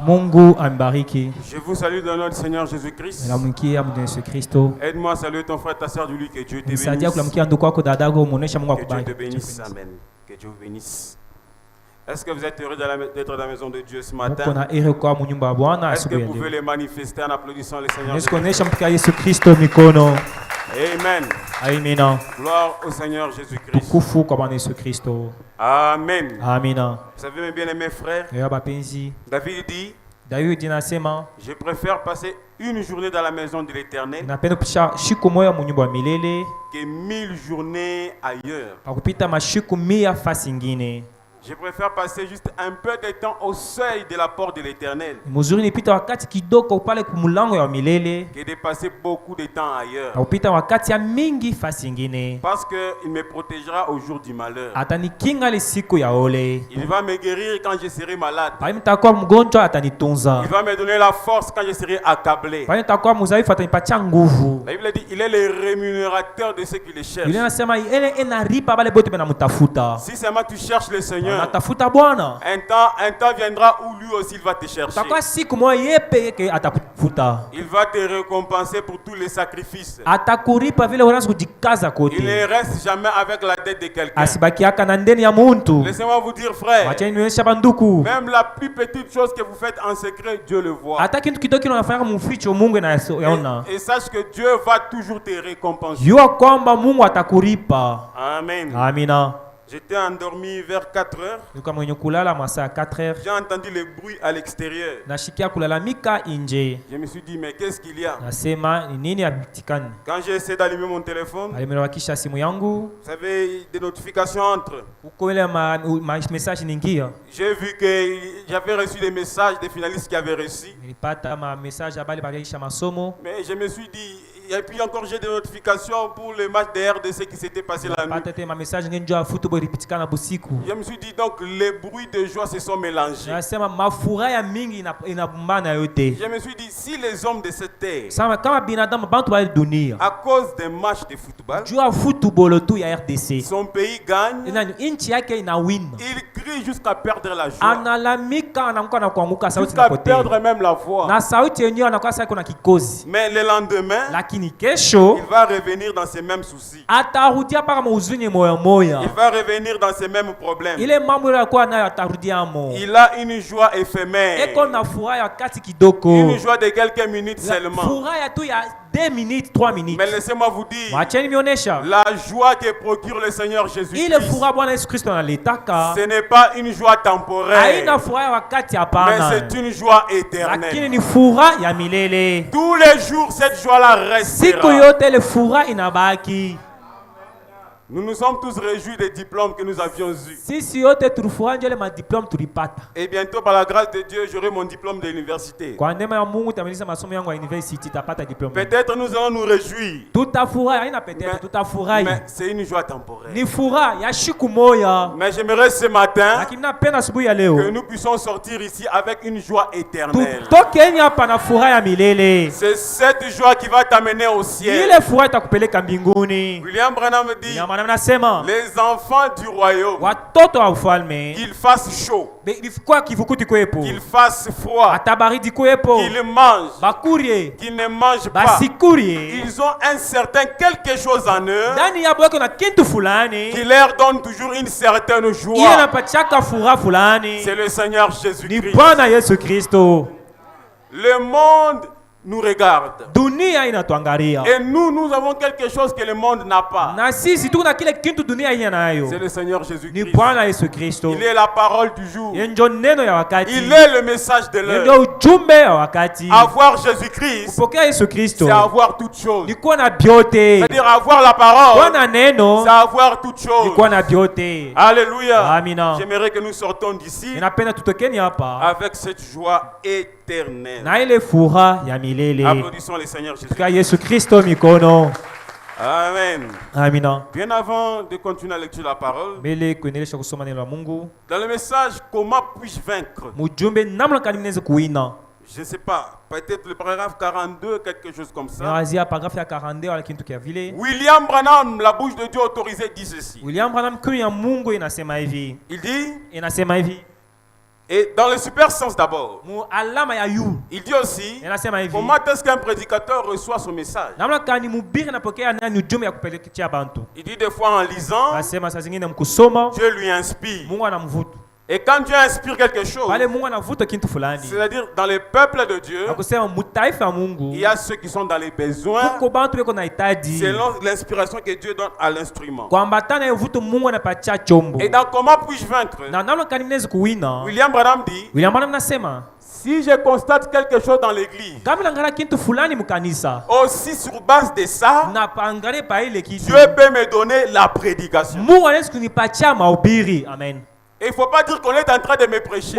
Mungu ambariki. Je vous salue dans notre Seigneur Jésus-Christ. Aide-moi à saluer ton frère, ta soeur, du lui que Dieu te bénisse. Que Dieu te bénisse. Amen. Que Dieu vous bénisse. Est-ce que vous êtes heureux d'être dans la maison de Dieu ce matin? Est-ce que vous pouvez les manifester en applaudissant le Seigneur Jésus-Christ? Amen. Amen. Gloire au Seigneur Jésus-Christ. Amen. Amen. Vous savez, mes bien-aimés frères, David dit, je préfère passer une journée dans la maison de l'Éternel que 1000 journées ailleurs. Je préfère passer juste un peu de temps au seuil de la porte de l'Éternel que de passer beaucoup de temps ailleurs. Parce qu'il me protégera au jour du malheur. Il va me guérir quand je serai malade. Il va me donner la force quand je serai accablé. La Bible dit il est le rémunérateur de ceux qui le cherchent. Si seulement tu cherches le Seigneur, un temps viendra où lui aussi il va te chercher. Il va te récompenser pour tous les sacrifices. Il ne reste jamais avec la dette de quelqu'un. Laissez-moi vous dire, frère, même la plus petite chose que vous faites en secret, Dieu le voit. Et sache que Dieu va toujours te récompenser. Amen. Amen. J'étais endormi vers 4 heures. J'ai entendu le bruit à l'extérieur. Je me suis dit, mais qu'est-ce qu'il y a? Quand j'ai essayé d'allumer mon téléphone, vous savez, des notifications entrent. J'ai vu que j'avais reçu des messages des finalistes qui avaient reçu. Mais je me suis dit, et puis encore j'ai des notifications pour le match de RDC qui s'était passé la nuit. Je me suis dit donc les bruits de joie se sont mélangés. Je me suis dit si les hommes de cette terre, à cause des matchs de football, son pays gagne, il crie jusqu'à perdre la joie, jusqu'à perdre même la voix. Mais le lendemain, il va revenir dans ses mêmes soucis. Il va revenir dans ses mêmes problèmes. Il a une joie éphémère, une joie de quelques minutes seulement. 2 minutes, 3 minutes. Mais laissez-moi vous dire, la joie que procure le Seigneur Jésus-Christ, ce n'est pas une joie temporaire, mais c'est une joie éternelle. Tous les jours, cette joie-là restera. Nous nous sommes tous réjouis des diplômes que nous avions eus. Et bientôt, par la grâce de Dieu, j'aurai mon diplôme de l'université. Peut-être nous allons nous réjouir. Mais c'est une joie temporaire. Mais j'aimerais ce matin que nous puissions sortir ici avec une joie éternelle. C'est cette joie qui va t'amener au ciel. William Branham dit, Les enfants du royaume, qu'il fasse chaud, qu'il fasse froid, qu'ils mangent, qu'ils ne mangent pas, ils ont un certain quelque chose en eux qui leur donne toujours une certaine joie. C'est le Seigneur Jésus-Christ. Le monde nous regarde. Et nous avons quelque chose que le monde n'a pas. C'est le Seigneur Jésus-Christ. Il est la parole du jour. Il est le message de l'heure. Avoir Jésus-Christ, c'est avoir toute chose. C'est-à-dire avoir la parole, c'est avoir toute chose. Alléluia. J'aimerais que nous sortons d'ici avec cette joie éternelle. Applaudissons le Seigneur Jésus. Amen. Bien avant de continuer à lecture de la parole, dans le message comment puis-je vaincre, je ne sais pas, peut-être le paragraphe 42, quelque chose comme ça. William Branham, la bouche de Dieu autorisée, dit ceci. Il dit, et dans le super sens d'abord, il dit aussi comment est-ce qu'un prédicateur reçoit son message. Il dit des fois en lisant, Dieu lui inspire. Et quand Dieu inspire quelque chose, c'est-à-dire dans les peuples de Dieu, il y a ceux qui sont dans les besoins selon l'inspiration que Dieu donne à l'instrument. Et dans comment puis-je vaincre, William Branham dit, si je constate quelque chose dans l'église, aussi sur base de ça, Dieu peut me donner la prédication. Amen. Et il ne faut pas dire qu'on est en train de me prêcher.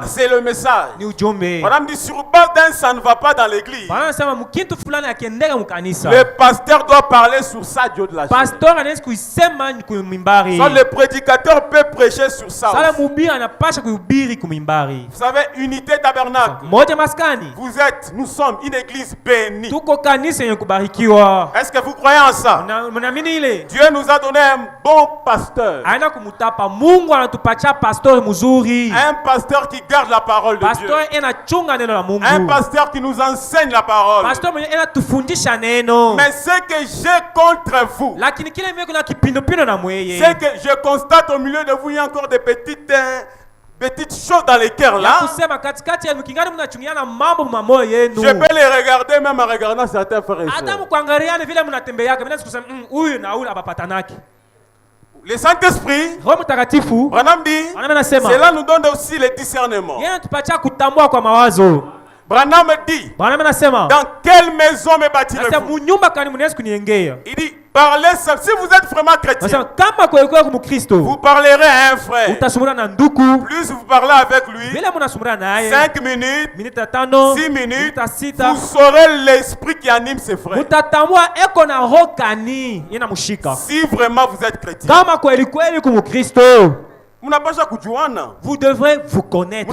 C'est le message. Madame dit, sur base d'un ça ne va pas dans l'église. Le pasteur doit parler sur ça, Dieu de la chair. Soit le prédicateur peut prêcher sur ça. Vous savez, unité tabernacle. Nous sommes une église bénie. Est-ce que vous croyez en ça? Dieu nous a donné un bon pasteur. Un pasteur qui garde la parole de Dieu. Un pasteur qui nous enseigne la parole. Mais ce que j'ai contre vous, c'est que je constate au milieu de vous, il y a encore des petites choses dans les cœurs là. Je peux les regarder même en regardant certains frères et sœurs. Le Saint-Esprit, Branham dit, cela nous donne aussi le discernement. Branham dit, dans quelle maison me bâtirez-vous? Il dit, parlez ça. Si vous êtes vraiment chrétien, vous parlerez à un frère. Plus vous parlez avec lui, 5 minutes, 6 minutes, vous saurez l'esprit qui anime ses frères. Si vraiment vous êtes chrétien, vous devrez vous connaître.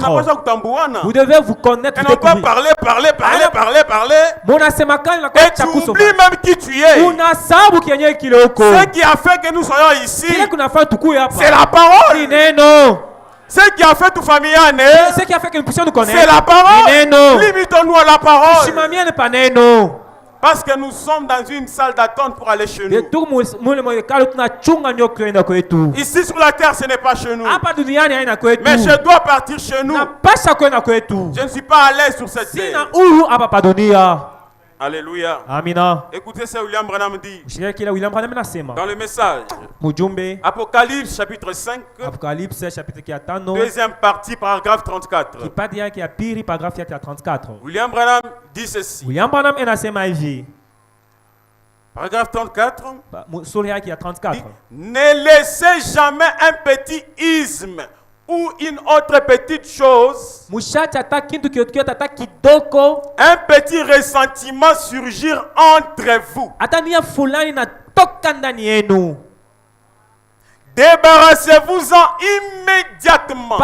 Vous devez vous connaître. Et non pas parler. Et tu oublies même qui tu es. Ce qui a fait que nous soyons ici, c'est la parole. Ce qui a fait tout famille, c'est la parole. Limitons-nous à la parole. Parce que nous sommes dans une salle d'attente pour aller chez nous. Ici sur la terre, ce n'est pas chez nous. Mais je dois partir chez nous. Je ne suis pas à l'aise sur cette terre. Alléluia. Amina. Écoutez ce que William Branham dit dans le message. Apocalypse chapitre 5. Deuxième partie, paragraphe 34. William Branham dit ceci. Paragraphe 34. Dit, ne laissez jamais un petit isme ou une autre petite chose, un petit ressentiment surgir entre vous. Débarrassez-vous-en immédiatement.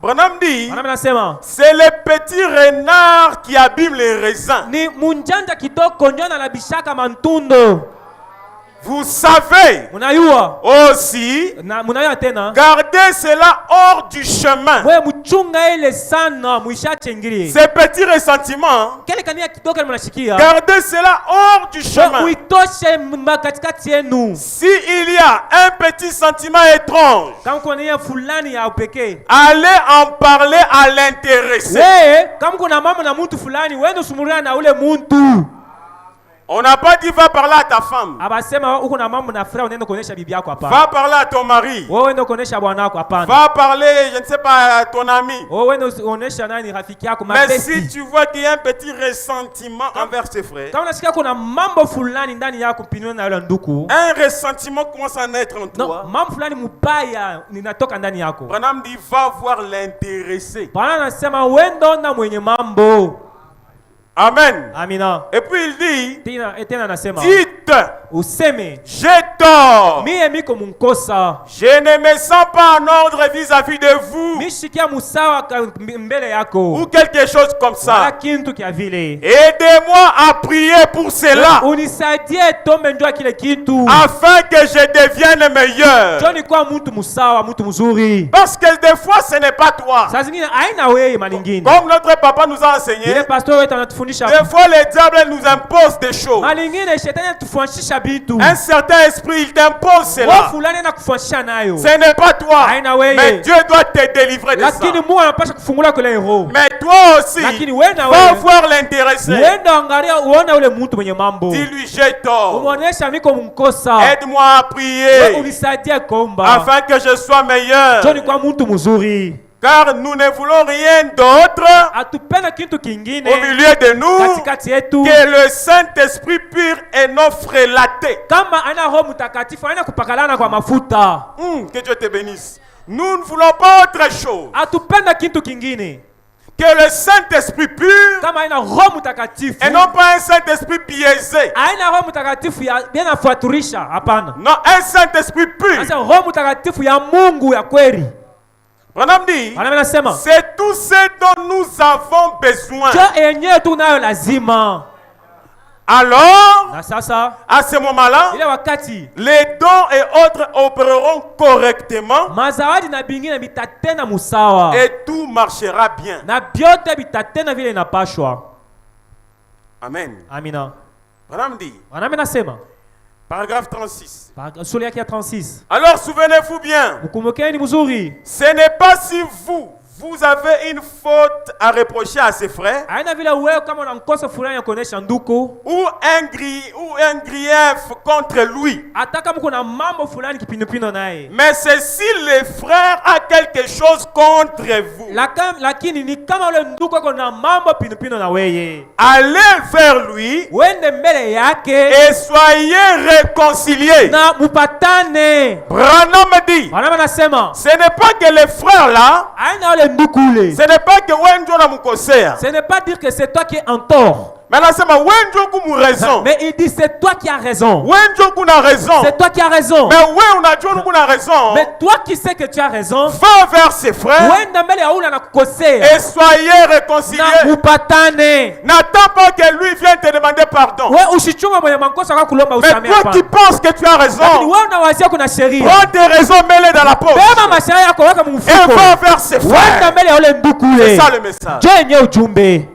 Branham dit, Branham anasema c'est le petit renard qui abîme les raisins. ni munjanja kidogo ndio analabishaka mantundo. Vous savez Unayua aussi na munayua tena garder cela hors du chemin. wewe mchunga ile sana muishachengiri. Ces petits ressentiments, Kile kania kidogo mnashikia. gardez cela hors du chemin. Uitoshe katikati yenu. Si il y a un petit sentiment étrange, Kama kuna nia fulani ya upekee, allez en parler à l'intéressé. wewe kama kuna mambo na mtu fulani wewe usumuriana na ule mtu. On n'a pas dit va parler à ta femme. Abasema uko na mambo na frère unaenda kuonesha bibi yako hapana. Va parler à ton mari. Wewe unaenda kuonesha bwana wako hapana. Va parler, je ne sais pas, à ton ami. Wewe unaenda kuonesha nani rafiki yako Mais mabesti. si tu vois qu'il y a un petit ressentiment envers tes frères, Kama unasikia kuna mambo fulani ndani yako pinyo na yule ndugu. un ressentiment commence à naître en No, toi. mambo fulani mubaya ninatoka ndani yako. Branham dit va voir l'intéressé. Bwana anasema wendo na mwenye mambo. Amen. Amina. Et puis il dit, Tena anasema dites, useme j'ai tort. mie miko munkosa. Je ne me sens pas en ordre vis-à-vis de vous. Mishikia musawa mbele yako. Ou quelque chose comme Wala ça. kintu kia vile. Aidez-moi à prier pour cela. Unisaidie tombe njua kile kitu. Afin que je devienne meilleur. Joni kwa mtu musawa, mtu mzuri. Parce que des fois ce n'est pas toi. Saa zingine haina wewe malingine. Comme notre papa nous a Ile enseigné. pastor wetu anatufundisha. Des fois le diable nous impose des choses. Malingine shetani anatufundisha bitu. Un certain esprit il t'impose cela. Wewe fulani anakufundisha nayo. Ce n'est pas toi. Haina wewe. Mais Dieu doit te délivrer de ça. Lakini Mungu anapaswa kufungula kule roho. Mais toi aussi, Lakini wewe na va wewe. voir l'intéressé. Uenda angalia uone ule mtu mwenye mambo. Dis-lui j'ai tort. Umuonesha miko mkosa. Aide-moi à Wewe prier. unisaidie kuomba. Afin que je sois meilleur. Joni kwa mtu mzuri. Car nous ne voulons rien d'autre Atupenda kitu kingine au milieu de nous katikati yetu que le Saint-Esprit pur et non frélaté. kama ana roho mtakatifu ana kupakalana kwa mafuta. Que Dieu te bénisse. Nous ne voulons pas autre chose Atupenda kitu kingine que le Saint-Esprit pur kama ana roho mtakatifu et non pas un Saint-Esprit biaisé. aina roho mtakatifu ya bien afuaturisha. Hapana, Non, un Saint-Esprit pur. sasa roho mtakatifu ya Mungu ya kweli. Branham dit, Anasema c'est tout ce dont nous avons besoin. jo yenyewe tunayo lazima. Alors, Na sasa à ce moment-là, ile wakati les dons et autres opéreront correctement mazawadi na bingine bitatena musawa et tout marchera bien. na byote bitatena vile inapashwa. Amen. Amina. Branham dit, Anasema paragraphe 36. sura yake ya 36. Alors souvenez-vous bien, Mkumbukeni mzuri. ce n'est pas si vous avez une faute à reprocher à ses frères Aina vile wewe kama unamkosa fulani ya kuonesha nduku ou un grief contre lui. ataka mko na mambo fulani kipindupindu naye. Mais c'est si le frère a quelque chose contre vous. Lakini ni kama ule nduku ako na mambo pinupindu na weye. Allez vers lui Wende mbele yake et soyez réconciliés. na mupatane. Branham dit, Wanama nasema ce n'est pas que les frères là, aina ule nduku ule. ce n'est pas que wenjo na mukosea. Ce n'est pas dire que c'est toi qui es en tort. Mais là c'est ma wenjo kumu raison. Mais il dit c'est toi qui as raison. Wenjo kuna raison. C'est toi qui as raison. Mais ouais on a dit on kuna raison. Mais toi qui sais que tu as raison, Va vers ses frères wenda mbele ya ule anakukosea et soyez réconciliés. na mupatane. N'attends pas que lui vienne te demander pardon. Wewe usichunga mwenye makosa kwa kulomba Mais usamehe toi hapa. qui penses que tu as Lakini raison, wewe unawazia kuna sheria. prends tes raisons, mets-les dans la poche Beba mashauri yako weka et mfuko. va vers ses Wenda frères. mbele ya ule nduku C'est ule. ça le message. Je yenyewe ujumbe.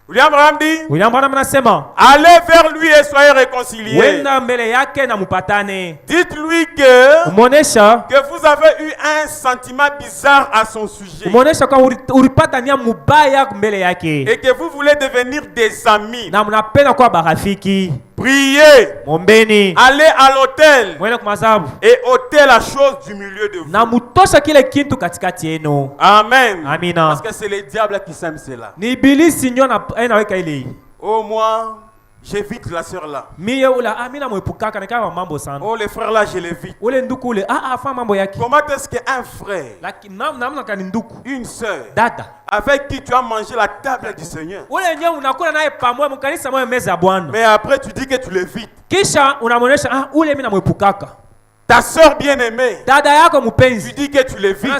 William Branham dit, William Branham anasema allez vers lui et soyez réconciliés. wenda mbele yake na mupatane. Dites-lui que Umuonesha vous avez eu un sentiment bizarre à son sujet umuonesha kwa ulipata nia mubaya mbele yake. et que vous voulez devenir des amis. Na mnapenda kuwa barafiki. Priez, Mombeni. allez à l'autel Mwende kumazabu. et ôtez la chose du milieu de vous. Na mutosha kile kintu katikati yenu. Amen. Amina. Parce que c'est le diable qui sème cela. Ni ibilisi ndio na weka ile. Oh moi, j'évite la sœur là. Mie ula amina mwepukaka nikawa mambo sana. Oh les frères là, je l'évite. Ule nduku ule fa mambo yake. Comment est-ce qu'un frère, Lakini namna kani nduku. une sœur, Dada. avec qui tu as mangé la table du Seigneur, Ule nyewe unakula naye pamoja mkanisa moja meza ya Bwana. mais après tu dis que tu l'évites. Kisha unamuonesha ule mimi namwepukaka. Ta sœur bien-aimée, tu dis que tu les vis. Vous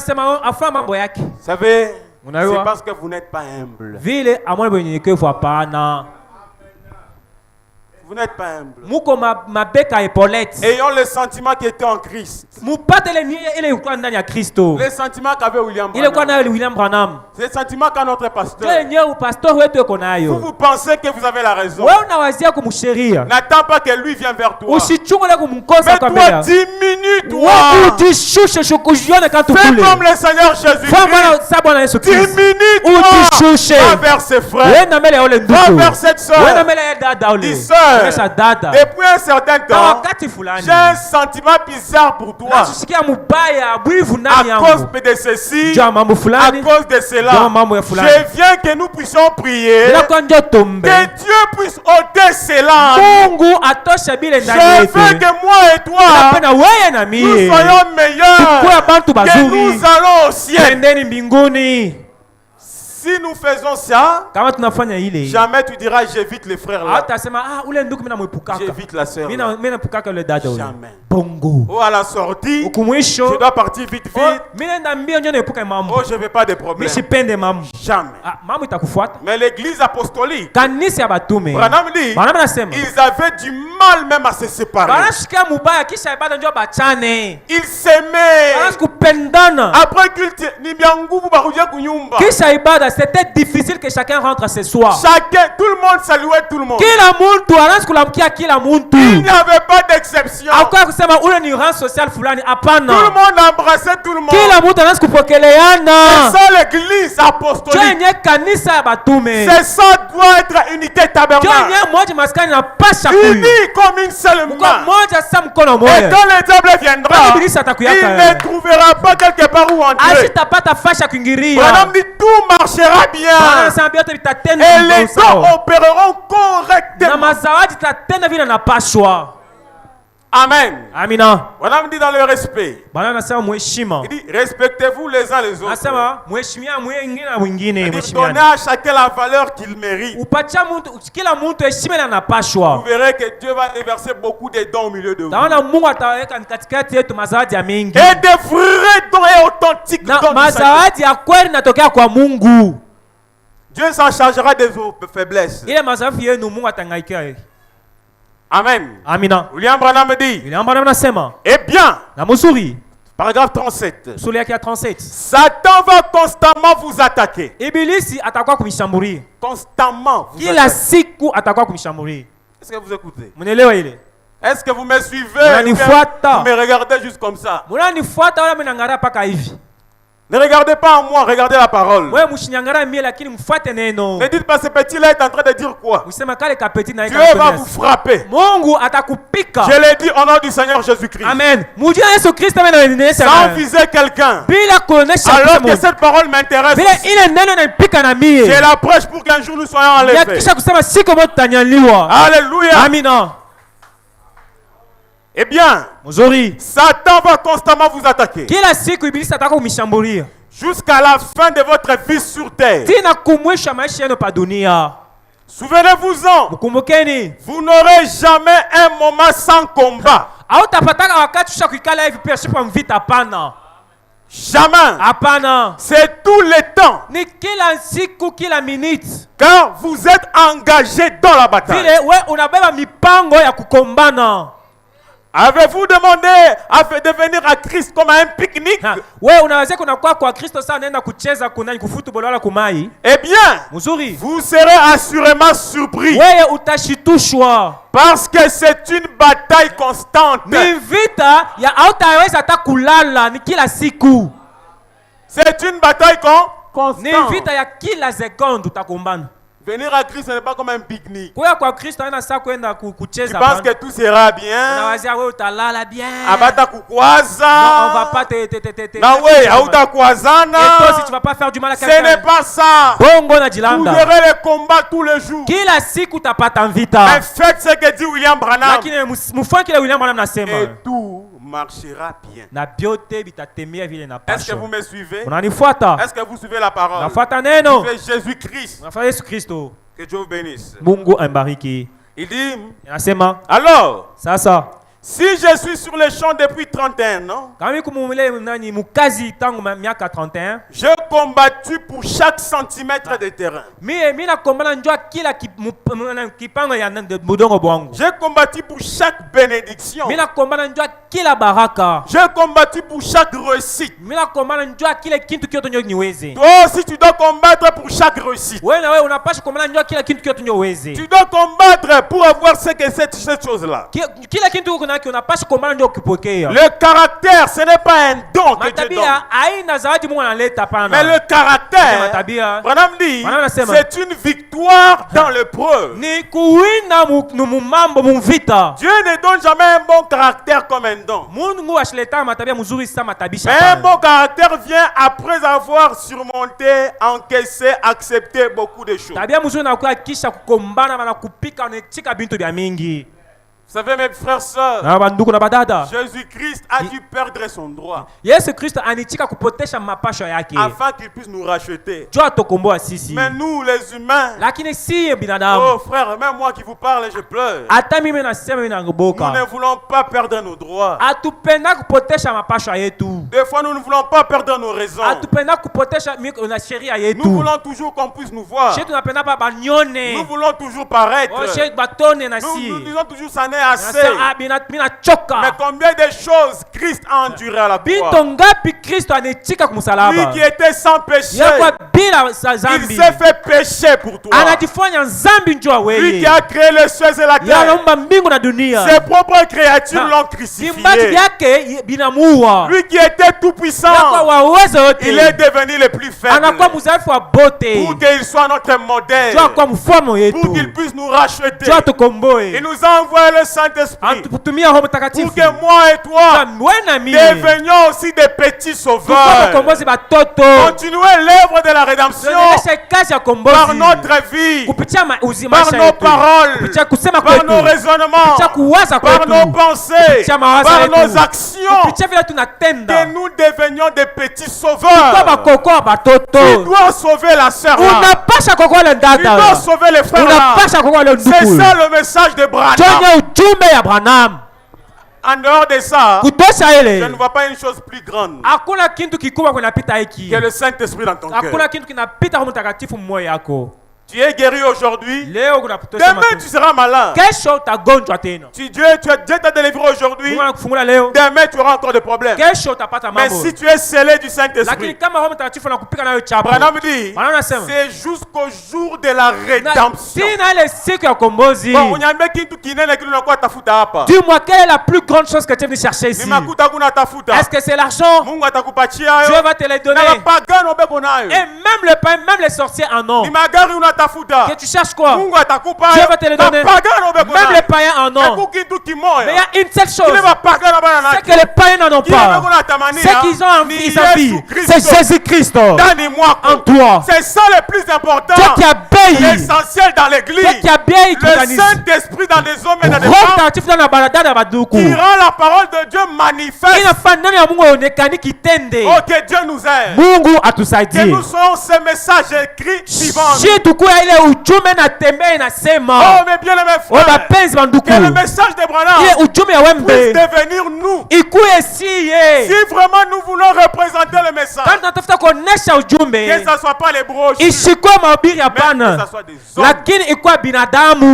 savez, c'est parce que vous n'êtes pas humble. Vous n'êtes pas humble. Ayant le sentiment qui était en Christ. Le sentiment qu'avait William Branham. C'est le sentiment qu'a notre pasteur. Vous pensez que vous avez la raison. N'attends pas que lui vienne vers toi. Mais toi, diminue-toi. Fais comme le Seigneur Jésus-Christ. Diminue-toi. Va vers ses frères. Va vers cette soeur. Dis sœur. Depuis un certain temps, j'ai un sentiment bizarre pour toi. À cause de ceci, à cause de cela, je viens que nous puissions prier. Que Dieu puisse ôter cela. Je veux que moi et toi, nous soyons meilleurs. Que nous allons au ciel. Si nous faisons ça, jamais tu diras j'évite les frères là. J'évite la sœur là. Jamais. Oh, à la sortie, je dois partir vite. Oh, je ne veux pas de problème. Jamais. Mais l'église apostolique, Branham dit, ils avaient du mal même à se séparer. Ils s'aimaient. Après culte, c'était difficile que chacun rentre ce soir. Tout le monde saluait tout le monde. Il n'y avait pas d'exception. Tout le monde embrassait tout le monde. C'est ça l'église apostolique. C'est ça doit être unité tabernacle. Unis comme une seule main. Et quand le diable viendra, il ne trouvera pas quelque part où entrer. Branham dit tout marchera bien. Et les dons opéreront correctement. Amen. Amina. Branham dit dans le respect. Il dit respectez-vous les uns les autres. Il dit donnez à chacun la valeur qu'il mérite. Vous verrez que Dieu va déverser beaucoup de dons au milieu de vous. Et des vrais dons et authentiques dons. Dieu s'en chargera des faiblesses. Amen. Amina. William Branham dit. Eh bien, paragraphe 37. Satan va constamment vous attaquer. Constamment vous attaquer. Est-ce que vous écoutez? Est-ce que vous me suivez? Vous me regardez juste comme ça. Ne regardez pas en moi, regardez la parole. Ne dites pas ce petit-là est en train de dire quoi. Dieu va vous frapper. Je l'ai dit au nom du Seigneur Jésus-Christ. Amen. Sans viser quelqu'un. Alors que cette parole m'intéresse. Je la prêche pour qu'un jour nous soyons enlevés. Alléluia. Amina. Eh bien, Satan va constamment vous attaquer. Jusqu'à la fin de votre vie sur terre. Souvenez-vous-en. Vous n'aurez jamais un moment sans combat. Jamais. C'est tout le temps. Car vous êtes engagé dans la bataille. Avez-vous demandé à devenir à Christ comme un pique-nique? Eh bien, vous serez assurément surpris. Parce que c'est une bataille constante. C'est une bataille constante. Venir à Christ, ce n'est pas comme un pique-nique. Tu penses que tout sera bien. Abata kukwaza. Non, on va pas te Ce n'est pas ça. Vous verrez les combats tous les jours. Mais faites ce que dit William Branham. Et tout marchera bien. Est-ce que vous me suivez? Est-ce que vous suivez la parole? Suivez Jésus-Christ. Que Dieu vous bénisse. Il dit, alors, Si je suis sur les champs depuis 31 ans, j'ai combattu pour chaque centimètre de terrain. J'ai combattu pour chaque bénédiction. J'ai combattu pour chaque réussite. Toi aussi, tu dois combattre pour chaque réussite. Tu dois combattre pour avoir cette chose-là. Le caractère, ce n'est pas un don que Dieu donne. Mais le caractère, Branham dit, c'est une victoire dans l'épreuve. Dieu ne donne jamais un bon caractère comme un don. Mais un bon caractère vient après avoir surmonté, encaissé, accepté beaucoup de choses. Vous savez, mes frères et sœurs, Jésus-Christ a dû perdre son droit afin qu'il puisse nous racheter. Mais nous, les humains, oh frère, même moi qui vous parle, je pleure. Nous ne voulons pas perdre nos droits. Des fois, nous ne voulons pas perdre nos raisons. Nous voulons toujours qu'on puisse nous voir. Nous voulons toujours paraître. Nous disons toujours ça n'est assez. Mais combien de choses Christ a enduré à la croix. Lui qui était sans péché, il s'est fait péché pour toi. Lui qui a créé les cieux et la terre, ses propres créatures l'ont crucifié. Lui qui était tout puissant, il est devenu le plus faible pour qu'il soit notre modèle, pour qu'il puisse nous racheter. Il nous a envoyé le Saint-Esprit pour que moi et toi devenions aussi des petits sauveurs. Continuez l'œuvre de la rédemption par notre vie, par nos paroles, par nos raisonnements, par nos pensées, par nos actions, que nous devenions des petits sauveurs. Tu dois sauver la sœur là. Tu dois sauver les frères là. C'est ça le message de Branham. En dehors de ça, je ne vois pas une chose plus grande que le Saint-Esprit dans ton cœur. Tu es guéri aujourd'hui. Demain, tu seras malade. Dieu t'a délivré aujourd'hui. Demain, tu auras encore des problèmes. Mais si tu es scellé du Saint-Esprit, Branham dit, c'est jusqu'au jour de la rédemption. Dis-moi, quelle est la plus grande chose que tu es venu chercher ici? Est-ce que c'est l'argent? Dieu va te les donner. Et même le pain, même les sorciers en ont. Que tu cherches quoi? Dieu va te le donner. Même les païens en ont. Mais il y a une seule chose, c'est que les païens n'en ont pas. C'est qu'ils ont envie, c'est Jésus-Christ en toi. C'est ça le plus important. L'essentiel dans l'église. Le Saint-Esprit dans les hommes et dans les femmes qui rend la parole de Dieu manifeste. Oh, que Dieu nous aide. Que nous soyons ces messages écrits vivants. Oh, mais bien aimé frère, que le message de Branham puisse devenir nous. Si vraiment nous voulons représenter le message, que ce ne soit pas les broches, mais que ce soit des hommes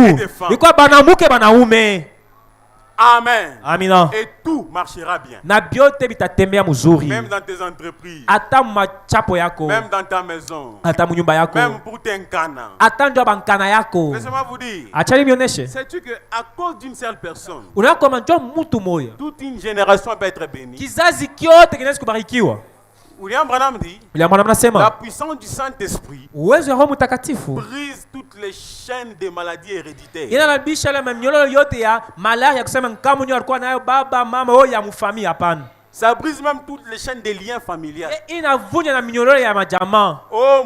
et des femmes. Amen. Amina. Et tout marchera bien. Même dans tes entreprises. Même dans ta maison. Même pour tes canards. Laissez-moi vous dire. Sais-tu qu'à cause d'une seule personne, toute une génération peut être bénie. William Branham dit, la puissance du Saint-Esprit brise toutes les chaînes des maladies héréditaires. Ça brise même toutes les chaînes des liens familiaux. Oh,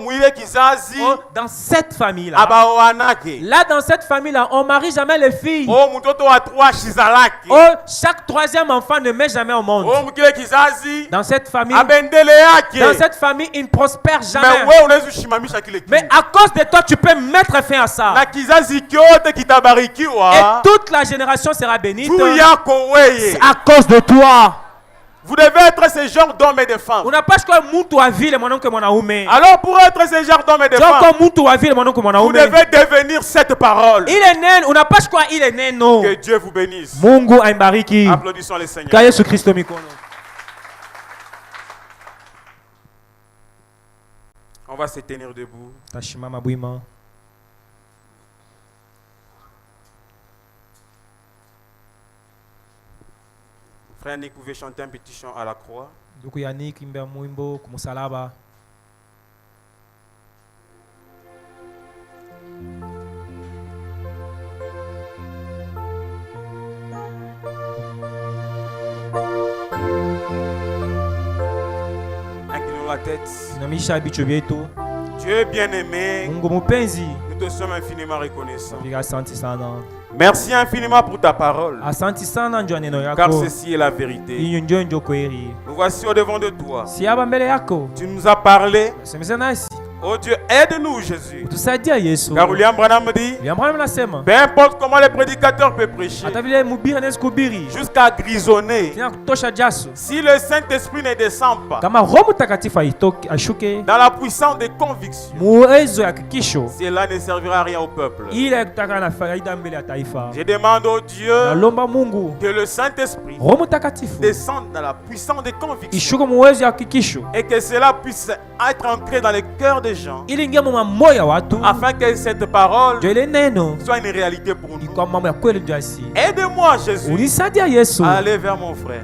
dans cette famille-là. Là, dans cette famille-là, on marie jamais les filles. Oh, chaque troisième enfant ne met jamais au monde. Dans cette famille, il ne prospère jamais. Mais à cause de toi, tu peux mettre fin à ça. Et toute la génération sera bénie à cause de toi. Vous devez être ce genre d'hommes et de femmes. Alors pour être ce genre d'hommes et de femmes, vous devez devenir cette parole. Que Dieu vous bénisse. Applaudissons le Seigneur. On va se tenir debout. Frère Nick, vous pouvez chanter un petit chant à la croix. Inclinons la tête. Dieu bien-aimé, nous te sommes infiniment reconnaissants. Merci infiniment pour ta parole. Car ceci est la vérité. Nous voici au devant de toi. Tu nous as parlé. Oh Dieu, aide-nous Jésus. Car William Branham dit, peu importe comment le prédicateur peut prêcher, jusqu'à grisonner, si le Saint-Esprit ne descend pas dans la puissance des convictions, cela ne servira à rien au peuple. Je demande au Dieu que le Saint-Esprit descende dans la puissance des convictions et que cela puisse être ancré dans les cœurs des gens, afin que cette parole soit une réalité pour nous. Aide-moi Jésus à aller vers mon frère,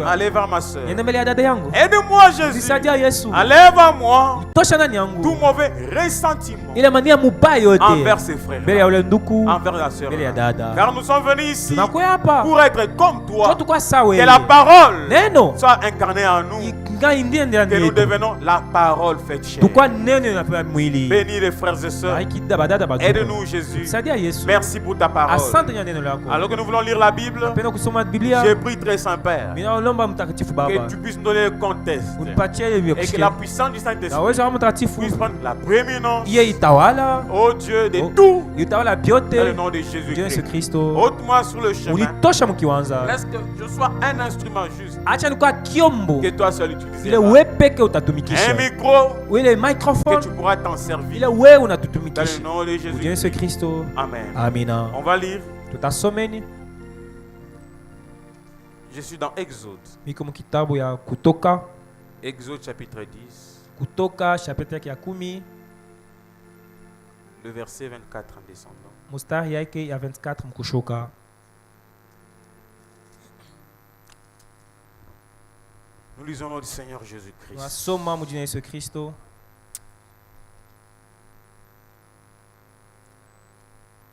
à aller vers ma soeur. Aide-moi Jésus à aller vers moi tout mauvais ressentiment envers ses frères, envers la soeur, car nous sommes venus ici pour être comme toi, que la parole soit incarnée en nous, que nous devenons la parole faite chair. Bénis les frères et sœurs. Aide-nous Jésus. Merci pour ta parole. Alors que nous voulons lire la Bible, j'ai pris très Saint-Père que tu puisses nous donner le contexte et que la puissance du Saint-Esprit puisse prendre la prééminence, oh Dieu, de tout dans le nom de Jésus-Christ. Ôte-moi sur le chemin. Laisse que je sois un instrument juste, que toi seul utilises. Un micro que tu pourras t'en servir. Dans le nom de Jésus-Christ. Amen. On va lire. Je suis dans Exode. Exode chapitre 10. Le verset 24 en descendant. Nous lisons au nom du Seigneur Jésus-Christ.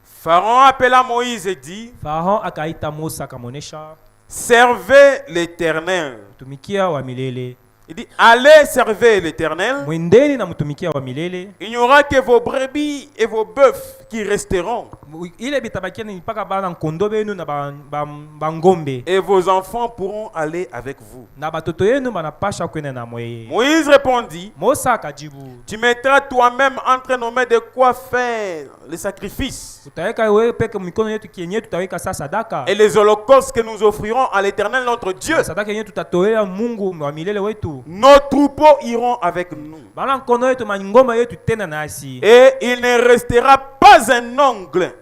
Pharaon appela Moïse et dit, servez l'Éternel. Il dit, allez servir l'Éternel. Il n'y aura que vos brebis et vos bœufs qui resteront. Et vos enfants pourront aller avec vous. Moïse répondit, tu mettras toi-même entre nos mains de quoi faire les sacrifices et les holocaustes que nous offrirons à l'Éternel notre Dieu. Nos troupeaux iront avec nous. Et il ne restera pas un ongle,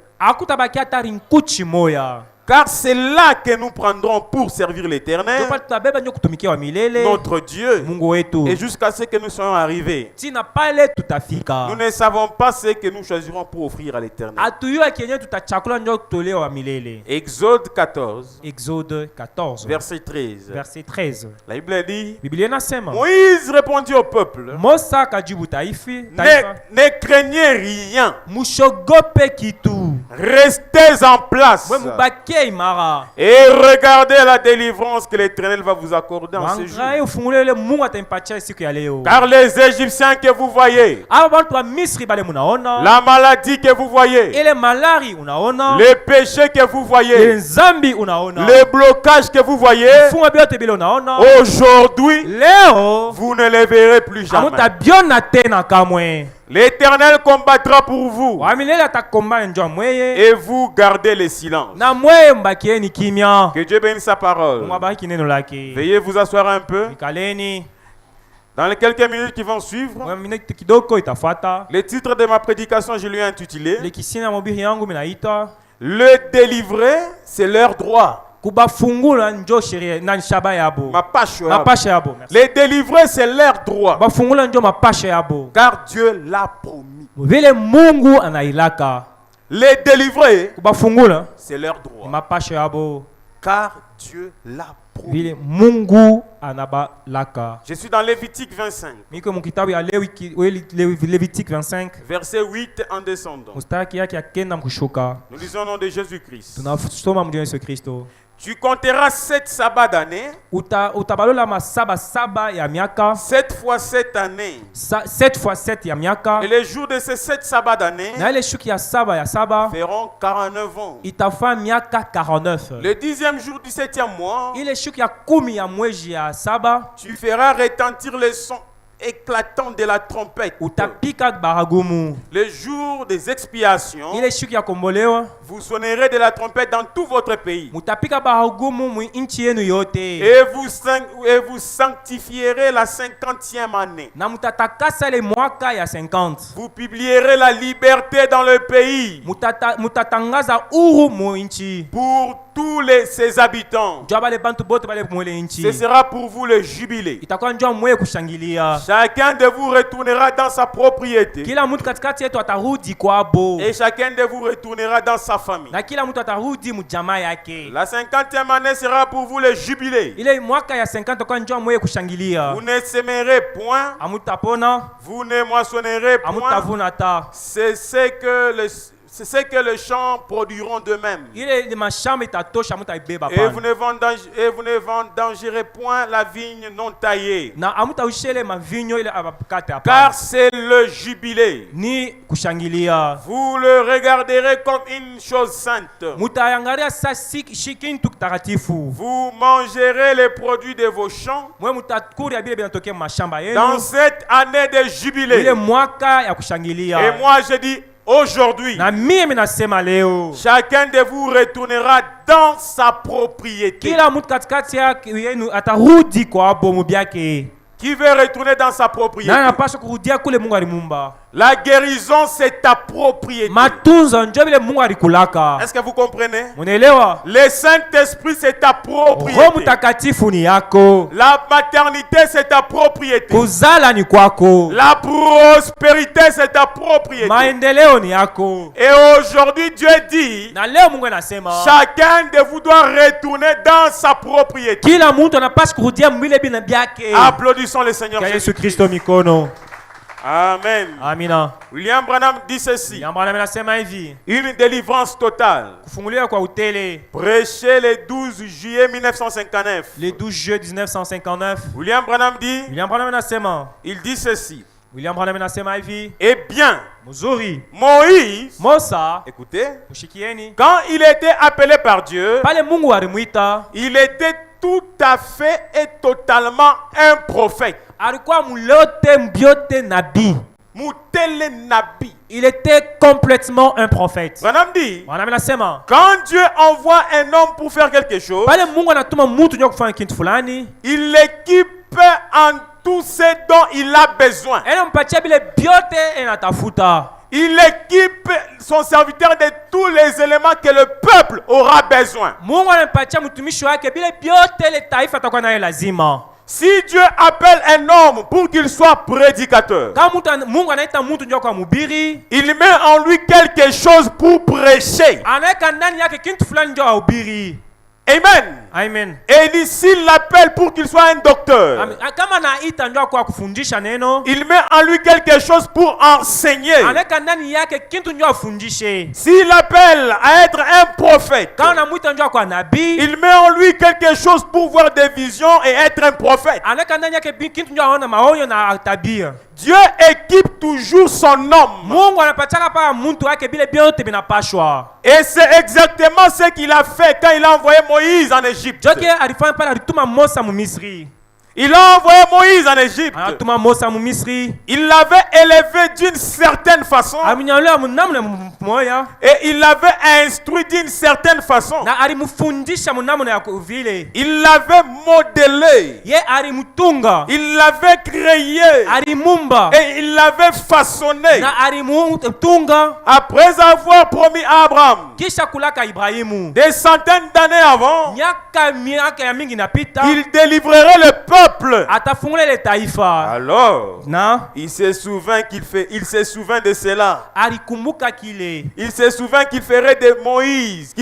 car c'est là que nous prendrons pour servir l'Éternel, notre Dieu, et jusqu'à ce que nous soyons arrivés. Nous ne savons pas ce que nous choisirons pour offrir à l'Éternel. Exode 14, verset 13. La Bible dit, Moïse répondit au peuple, ne craignez rien. Restez en place et regardez la délivrance que l'Éternel va vous accorder en ce jour. Car les Égyptiens que vous voyez, la maladie que vous voyez, les péchés que vous voyez, les blocages que vous voyez, aujourd'hui, vous ne les verrez plus jamais. L'Éternel combattra pour vous et vous gardez le silence. Que Dieu bénisse sa parole. Veuillez vous asseoir un peu. Dans les quelques minutes qui vont suivre, le titre de ma prédication, je lui ai intitulé Le délivré, c'est leur droit. Les délivrés, c'est leur droit. Car Dieu l'a promis. Les délivrés, c'est leur droit. Car Dieu l'a promis. Je suis dans Lévitique 25. Verset 8 en descendant. Nous lisons au nom de Jésus-Christ. Tu compteras 7 sabbats d'année. 7 fois 7 années. 7 fois 7 ya miaka. Et les jours de ces 7 sabbats d'année feront 49 ans. Itafa miaka 49. Le 10e jour du 7e mois, tu feras retentir le son éclatant de la trompette. Le jour des expiations, vous sonnerez de la trompette dans tout votre pays. Et vous sanctifierez la 50e année. Vous publierez la liberté dans le pays pour tous ses habitants. Ce sera pour vous le jubilé. Chacun de vous retournera dans sa propriété. Et chacun de vous retournera dans sa famille. La 50e année sera pour vous le jubilé. Vous ne sèmerez point. Vous ne moissonnerez point. C'est ce que les champs produiront d'eux-mêmes. Et vous ne vendangerez point la vigne non taillée. Car c'est le jubilé. Vous le regarderez comme une chose sainte. Vous mangerez les produits de vos champs dans cette année de jubilé. Et moi je dis aujourd'hui, chacun de vous retournera dans sa propriété. Qui veut retourner dans sa propriété? La guérison, c'est ta propriété. Est-ce que vous comprenez? Le Saint-Esprit, c'est ta propriété. La maternité, c'est ta propriété. La prospérité, c'est ta propriété. Et aujourd'hui, Dieu dit, chacun de vous doit retourner dans sa propriété. Applaudissons le Seigneur Jésus-Christ. Amen. Amina. William Branham dit ceci. Une délivrance totale. Prêché le 12 juillet 1959. Le 12 juillet 1959. William Branham dit. Il dit ceci. Eh bien, Moïse, écoutez, quand il était appelé par Dieu, il était tout à fait et totalement un prophète. Il était complètement un prophète. Quand Dieu envoie un homme pour faire quelque chose, il l'équipe en tout ce dont il a besoin. Il équipe son serviteur de tous les éléments que le peuple aura besoin. Si Dieu appelle un homme pour qu'il soit prédicateur, il met en lui quelque chose pour prêcher. Amen. Amen. Et il dit, s'il l'appelle pour qu'il soit un docteur, il met en lui quelque chose pour enseigner. S'il appelle à être un prophète, il met en lui quelque chose pour voir des visions et être un prophète. Dieu équipe toujours son homme. Et c'est exactement ce qu'il a fait quand il a envoyé Moïse en Égypte. Il a envoyé Moïse en Égypte. Il l'avait élevé d'une certaine façon. Et il l'avait instruit d'une certaine façon. Il l'avait modélé. Il l'avait créé. Et il l'avait façonné. Après avoir promis à Abraham, des centaines d'années avant, il délivrerait le peuple. Alors, il se souvient il se souvient de cela. Il se souvient qu'il ferait Moïse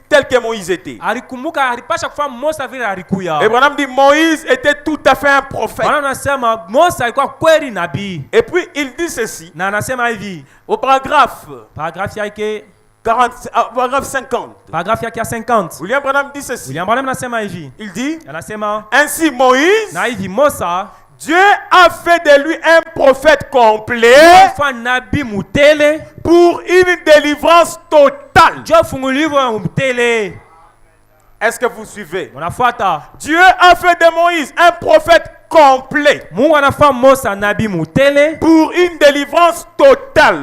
tel que Moïse était. Et Branham dit Moïse était tout à fait un prophète. Et puis il dit ceci au paragraphe 50. William Branham dit ceci. Il dit ainsi Moïse, Dieu a fait de lui un prophète complet pour une délivrance totale. Est-ce que vous suivez? Dieu a fait de Moïse un prophète complet pour une délivrance totale.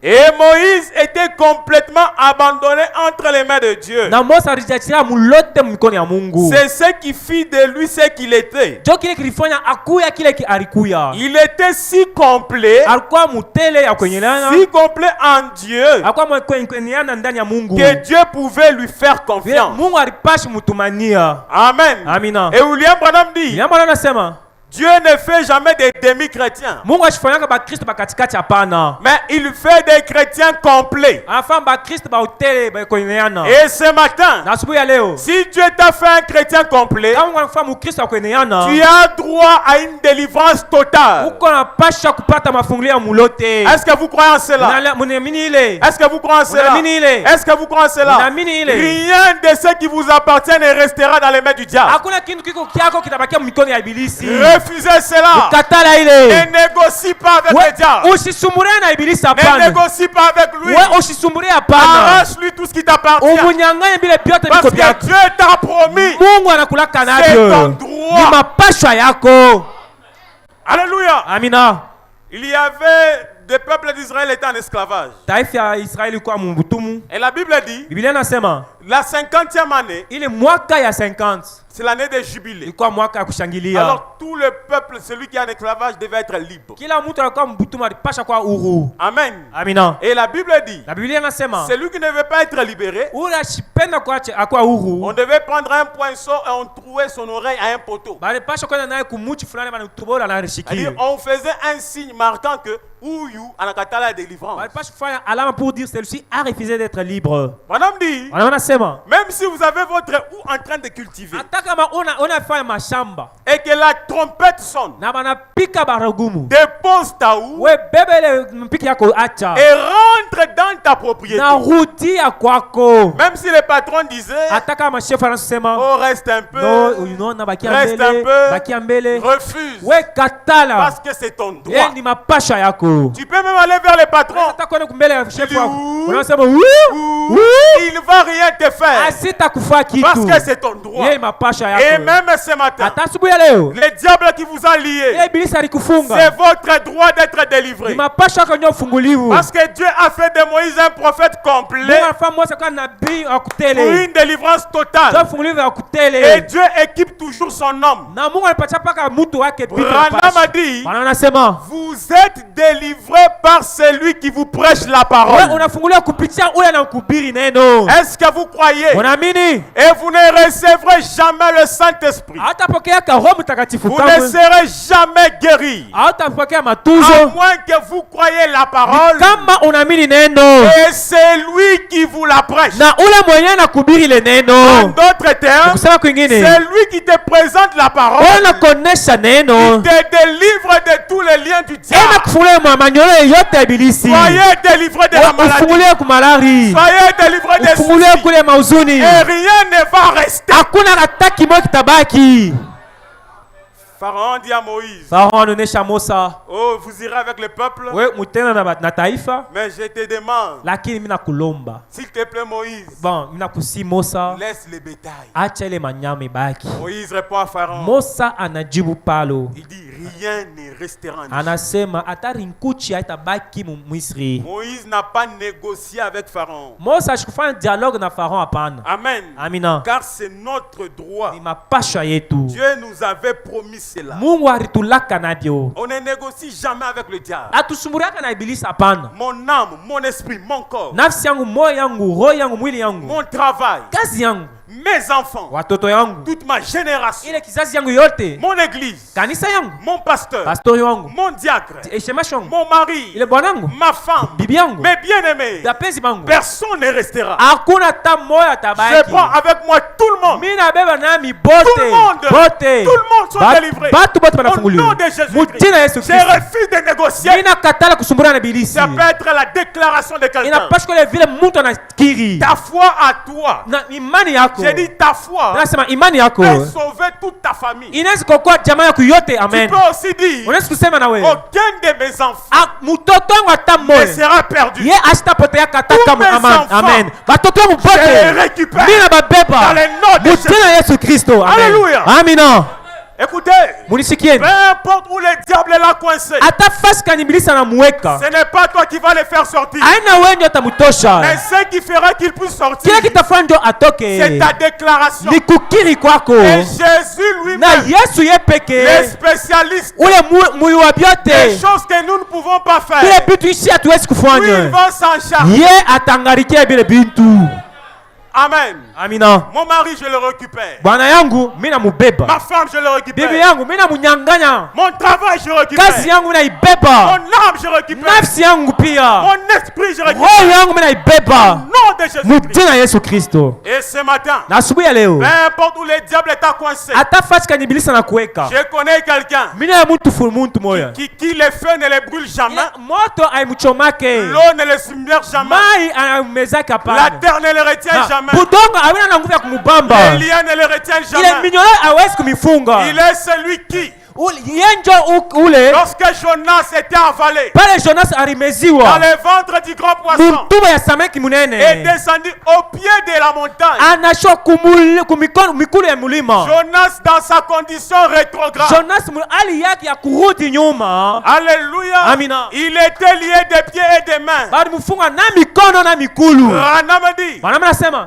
Et Moïse était complètement abandonné entre les mains de Dieu. C'est ce qui fit de lui ce qu'il était. Il était si complet en Dieu que Dieu pouvait lui faire confiance. Amen. Et William Branham dit Dieu ne fait jamais des demi-chrétiens. Mais il fait des chrétiens complets. Et ce matin, si Dieu t'a fait un chrétien complet, tu as droit à une délivrance totale. Est-ce que vous croyez en cela? Est-ce que vous croyez en cela? Est-ce que vous croyez en cela? Rien de ce qui vous appartient ne restera dans les mains du diable. Refusez cela. Ne négocie pas avec le diable. Ne négocie pas avec lui. Arrache-lui tout ce qui t'appartient. Parce que Dieu t'a promis. C'est ton droit. Alléluia. Amina. Il y avait des peuples d'Israël étaient en esclavage. Et la Bible dit la 50e année, c'est l'année des jubilés. Alors tout le peuple, celui qui est en esclavage, devait être libre. Amen. Et la Bible dit celui qui ne veut pas être libéré, on devait prendre un poinçon et on trouait son oreille à un poteau. On faisait un signe marquant que Ouyou anakata la délivrance. Pour dire celui-ci a refusé d'être libre. Madame dit, même si vous avez votre ou en train de cultiver et que la trompette sonne, dépose ta ou et rentre dans ta propriété. Même si le patron disait oh reste un peu, refuse parce que c'est ton droit. Tu peux même aller vers le patron. Il ne va rien te faire parce que c'est ton droit. Et même ce matin, le diable qui vous a lié, c'est votre droit d'être délivré. Parce que Dieu a fait de Moïse un prophète complet pour une délivrance totale. Et Dieu équipe toujours son homme. Branham a dit, vous êtes délivré par celui qui vous prêche la parole. Est-ce que vous croyez? Et vous ne recevrez jamais le Saint-Esprit. Vous ne serez jamais guéri. À moins que vous croyez la parole. Et c'est lui qui vous la prêche. En d'autres termes, c'est lui qui te présente la parole. Il te délivre de tous les liens du diable. Soyez délivrés de la maladie. Soyez délivrés des soucis. Et rien ne va rester. Pharaon dit à Moïse, oh, vous irez avec le peuple, mais je te demande, s'il te plaît Moïse, laisse les bétails. Moïse répond à Pharaon, il dit, rien ne restera en Moïse n'a pas négocié avec Pharaon. Amen. Car c'est notre droit. Dieu nous avait promis cela. On ne négocie jamais avec le diable. Mon âme, mon esprit, mon corps, mon travail, mes enfants, toute ma génération, mon église, mon pasteur, mon diacre, mon mari, ma femme, mes bien-aimés, personne ne restera. Je prends avec moi tout le monde. Tout le monde sont délivrés. Au nom de Jésus-Christ, je refuse de négocier. Ça peut être la déclaration de quelqu'un. Ta foi à toi. J'ai dit ta foi peut sauver toute ta famille. Tu peux aussi dire aucun de mes enfants ne sera perdu. Tous mes enfants, je les récupère dans le nom de Jésus. Alléluia. Écoutez, peu importe où le diable l'a coincé, ce n'est pas toi qui vas le faire sortir. Mais ce qui fera qu'il puisse sortir, c'est ta déclaration. Et Jésus lui-même, le spécialiste des choses que nous ne pouvons pas faire, lui il va s'en charger. Amen. Amina. Mon mari, je le récupère. Ma femme, je le récupère. Mon travail, je récupère. Mon âme, je récupère. Mon esprit, je récupère. Au nom de Jésus-Christ. Et ce matin, peu importe où le diable t'a coincé, je connais quelqu'un qui le feu ne le brûle jamais. L'eau ne le submerge jamais. La terre ne le retient jamais. Les liens ne le retiennent jamais. Il est celui qui, lorsque Jonas était avalé dans le ventre du grand poisson, est descendu au pied de la montagne, Jonas dans sa condition rétrograde, alléluia, il était lié des pieds et des mains. Branham dit,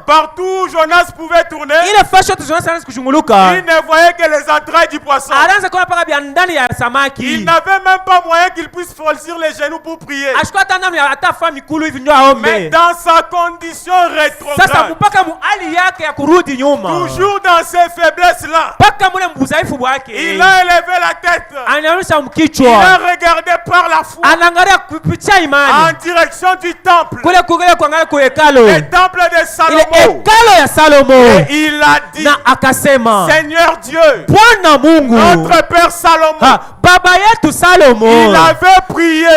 partout où Jonas pouvait tourner, il ne voyait que les entrailles du poisson. Il n'avait même pas moyen qu'il puisse franchir les genoux pour prier. Mais dans sa condition rétrograde, toujours dans ses faiblesses-là, il a élevé la tête. Il a regardé par la foi en direction du temple, le temple de Salomon. Et il a dit, Seigneur Dieu, notre Père Salomon, il avait prié en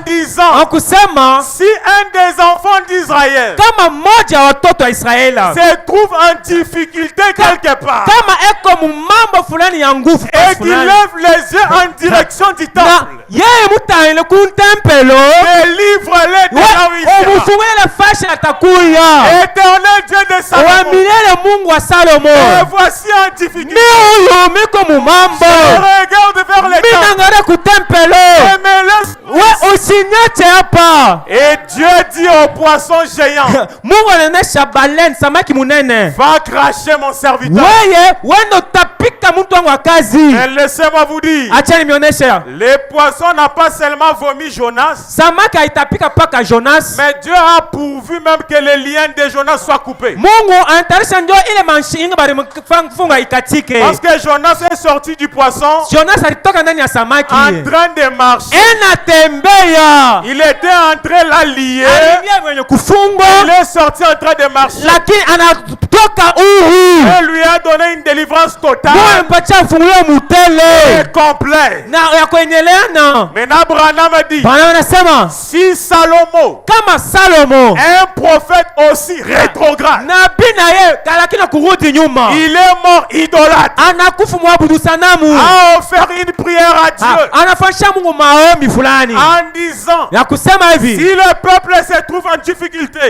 disant, si un des enfants d'Israël se trouve en difficulté quelque part et qu'il lève les yeux en direction du temple, délivre-les de là où il sera. Éternel Dieu de Salomon, et voici en difficulté, regarde vers les temps et me laisse. Et Dieu dit au poisson géant, va cracher mon serviteur. Et laissez-moi vous dire, les poissons n'ont pas seulement vomi Jonas, mais Dieu a pourvu même que les liens de Jonas soient coupés. Parce que Jonas est sorti du poisson en train de marcher. Il était entré là lié. Il est sorti en train de marcher. Et lui a donné une délivrance totale et complète. Maintenant Branham dit, si Salomon, un prophète aussi rétrograde, il est mort idolâtre, a offert une prière à Dieu en disant, si le peuple se trouve en difficulté et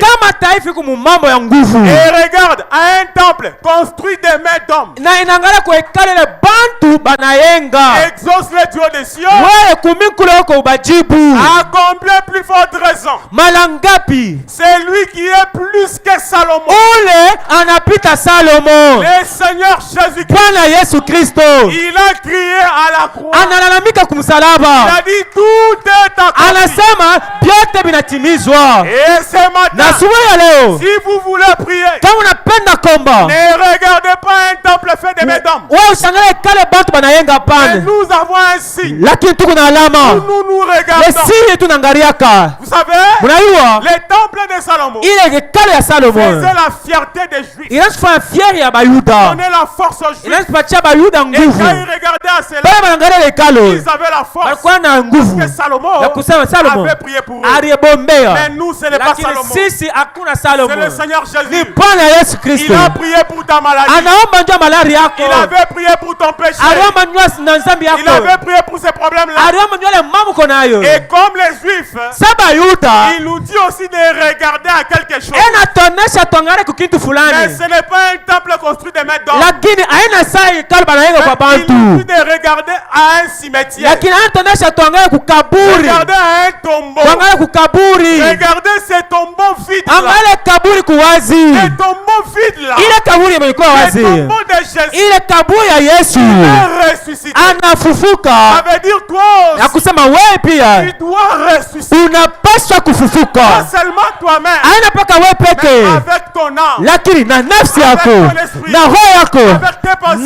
regarde à un temple construit des mains d'hommes, exauce le Dieu des cieux, à combien plus forte raison c'est lui qui est plus que Salomon, le Seigneur Jésus-Christ. Il a crié à la croix, il a dit tout est accompli. Et ce matin, si vous voulez prier, ne regardez pas un temple fait de mains d'hommes. Nous avons un signe. Nous regardons. Vous savez, les temples de Salomon faisaient la fierté des Juifs, donnaient la force aux Juifs. Et quand ils regardaient à cela, ils avaient la force, parce que Salomon avait prié pour eux. Mais nous, ce n'est pas Salomon, c'est le Seigneur Jésus. Il a prié pour ta maladie, il avait prié pour ton péché, il avait prié pour ces problèmes-là. Et comme les Juifs, il nous dit aussi de regarder à quelque chose. Mais ce n'est pas un temple construit de mains d'hommes. Il nous dit de regarder à un cimetière, regarder à un tombeau, regardez ces tombeaux vides là, les tombeaux vides là, les tombeaux de Jésus. Il est ressuscité. Ça veut dire toi aussi, tu dois ressusciter. Pas seulement toi-même, mais avec ton âme, avec ton esprit, avec tes pensées,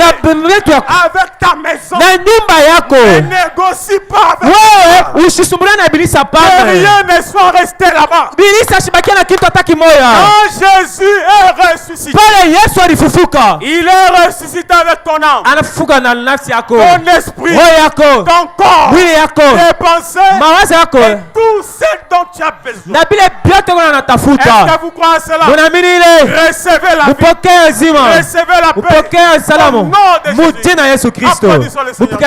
avec ta maison. Ne négocie pas avec toi. Rien ne soit resté là-bas. Quand Jésus est ressuscité, il est ressuscité avec ton âme, ton esprit, ton corps, tes pensées, et tout ce dont tu as besoin. Est-ce que vous croyez à cela? Recevez la vie, recevez la paix au nom de Jésus. Applaudissons le Seigneur.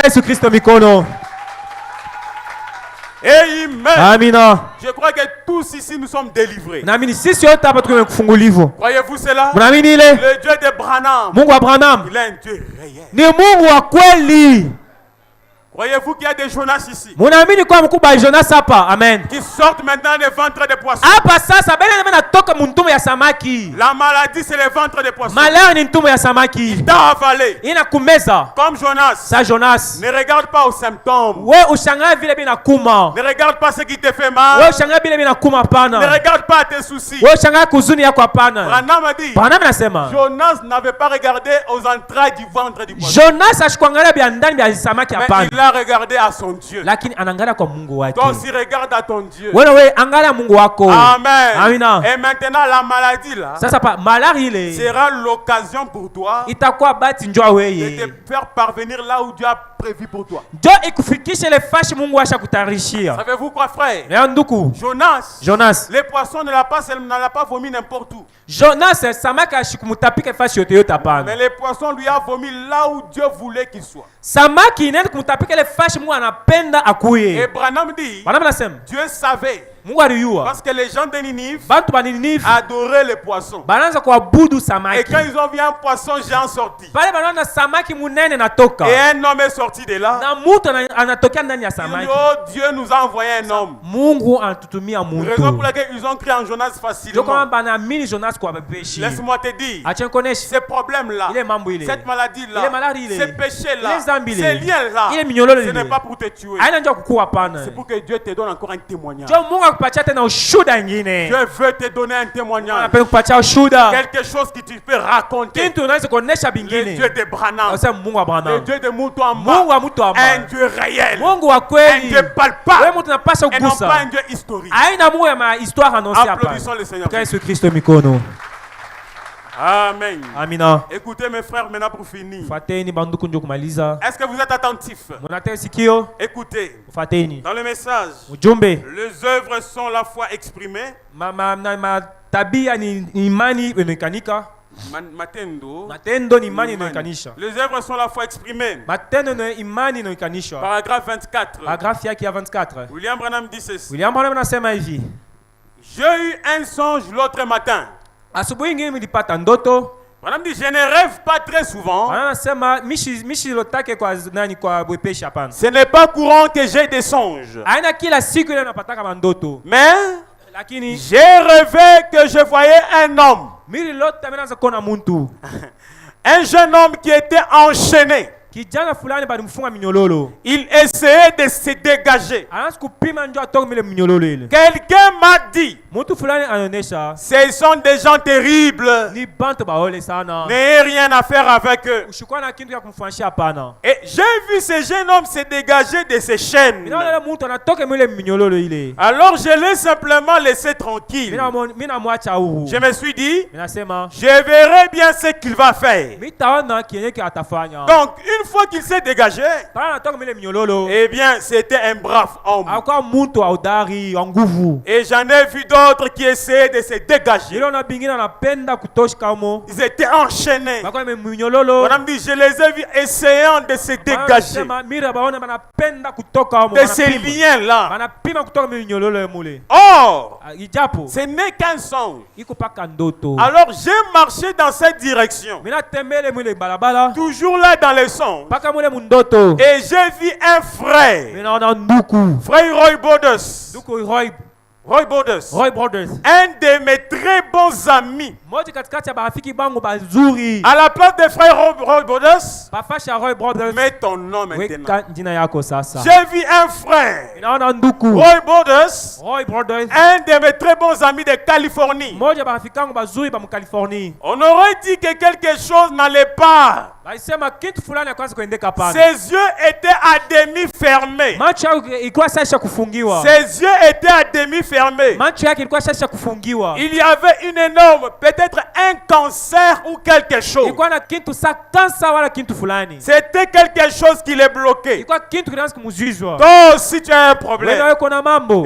Amen. Je crois que tous ici nous sommes délivrés. Croyez-vous cela? Le Dieu de Branham, il est un Dieu réel. Croyez-vous qu'il y a des Jonas ici qui sortent maintenant des ventres des poissons? La maladie, c'est les ventres des poissons. Il t'a avalé comme Jonas. Ne regarde pas aux symptômes, ne regarde pas ce qui te fait mal, ne regarde pas tes soucis. Branham a dit, Jonas n'avait pas regardé aux entrailles du ventre du poisson, mais il a regardé à son Dieu. Donc si regarde à ton Dieu. Amen. Et maintenant la maladie là sera l'occasion pour toi de te faire parvenir là où Dieu a prévu pour toi. Savez-vous quoi, frère? Jonas, les poissons ne l'ont pas vomi n'importe où. Mais les poissons lui ont vomi là où Dieu voulait qu'il soit. Et Branham dit, Dieu savait Parce que les gens de Ninive adoraient les poissons. Et quand ils ont vu un poisson géant sorti, et un homme est sorti de là, ils ont dit, oh, Dieu nous a envoyé un homme. Raison pour laquelle ils ont créé un Jonas facilement. Laisse-moi te dire, ces problèmes-là, cette maladie-là, ces péchés-là, ces liens-là, ce n'est pas pour te tuer. C'est pour que Dieu te donne encore un témoignage. Dieu veut te donner un témoignage. Quelque chose que tu peux raconter. Le Dieu de Branham, le Dieu de Mutuamba, un Dieu réel, un Dieu palpable, et non pas un Dieu historique. Applaudissons le Seigneur. Amen. Amina. Écoutez mes frères maintenant pour finir. Est-ce que vous êtes attentifs? Écoutez. Dans le message, les œuvres sont la foi exprimée. Les œuvres sont la foi exprimée. Paragraphe 24. William Branham dit ceci. J'ai eu un songe l'autre matin. Madame dit, je ne rêve pas très souvent. Ce n'est pas courant que j'ai des songes. Mais j'ai rêvé que je voyais un homme. Un jeune homme qui était enchaîné. Il essayait de se dégager. Quelqu'un m'a dit, ce sont des gens terribles. N'ayez rien à faire avec eux. Et j'ai vu ce jeune homme se dégager de ses chaînes. Alors je l'ai simplement laissé tranquille. Je me suis dit, je verrai bien ce qu'il va faire. Donc une fois qu'il s'est dégagé, eh bien c'était un brave homme. Et j'en ai vu d'autres qui essayaient de se dégager. Ils étaient enchaînés. Madame dit, je les ai vus essayant de se dégager de ces liens-là. Or, ce n'est qu'un songe. Alors j'ai marché dans cette direction, toujours là dans les songes. Et j'ai vu un frère, frère Roy Borders, un de mes très bons amis. À la place de frère Roy Borders, mets ton nom maintenant. J'ai vu un frère, Roy Borders, un de mes très bons amis de Californie. On aurait dit que quelque chose n'allait pas. Ses yeux étaient à demi fermés. Ses yeux étaient à demi fermés. Il y avait une énorme, peut-être un cancer ou quelque chose. C'était quelque chose qui les bloquait. Donc si tu as un problème,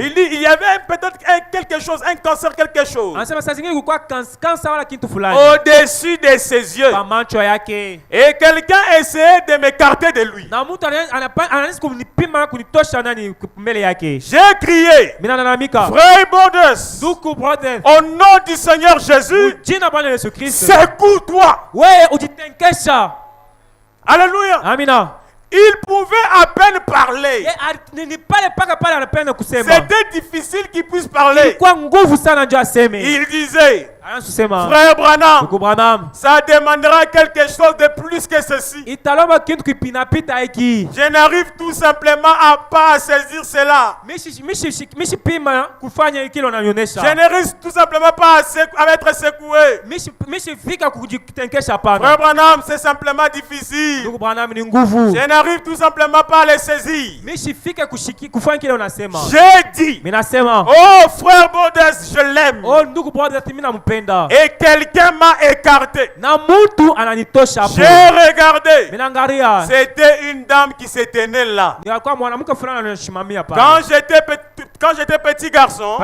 il dit il y avait peut-être quelque chose, un cancer, quelque chose au-dessus de ses yeux. Et quelqu'un essayait de m'écarter de lui. J'ai crié, frère Borders, au nom du Seigneur Jésus, secoue-toi. Alléluia. Amina. Il pouvait à peine parler. C'était difficile qu'il puisse parler. Il disait, frère Branham, ça demandera quelque chose de plus que ceci. Je n'arrive tout simplement pas à saisir cela. Je n'arrive tout simplement pas à être secoué. Frère Branham, c'est simplement difficile. Je n'arrive tout simplement pas à les saisir. J'ai dit, oh frère Borders, je l'aime. Et quelqu'un m'a écarté. J'ai regardé. C'était une dame qui se tenait là. Quand Quand j'étais petit garçon,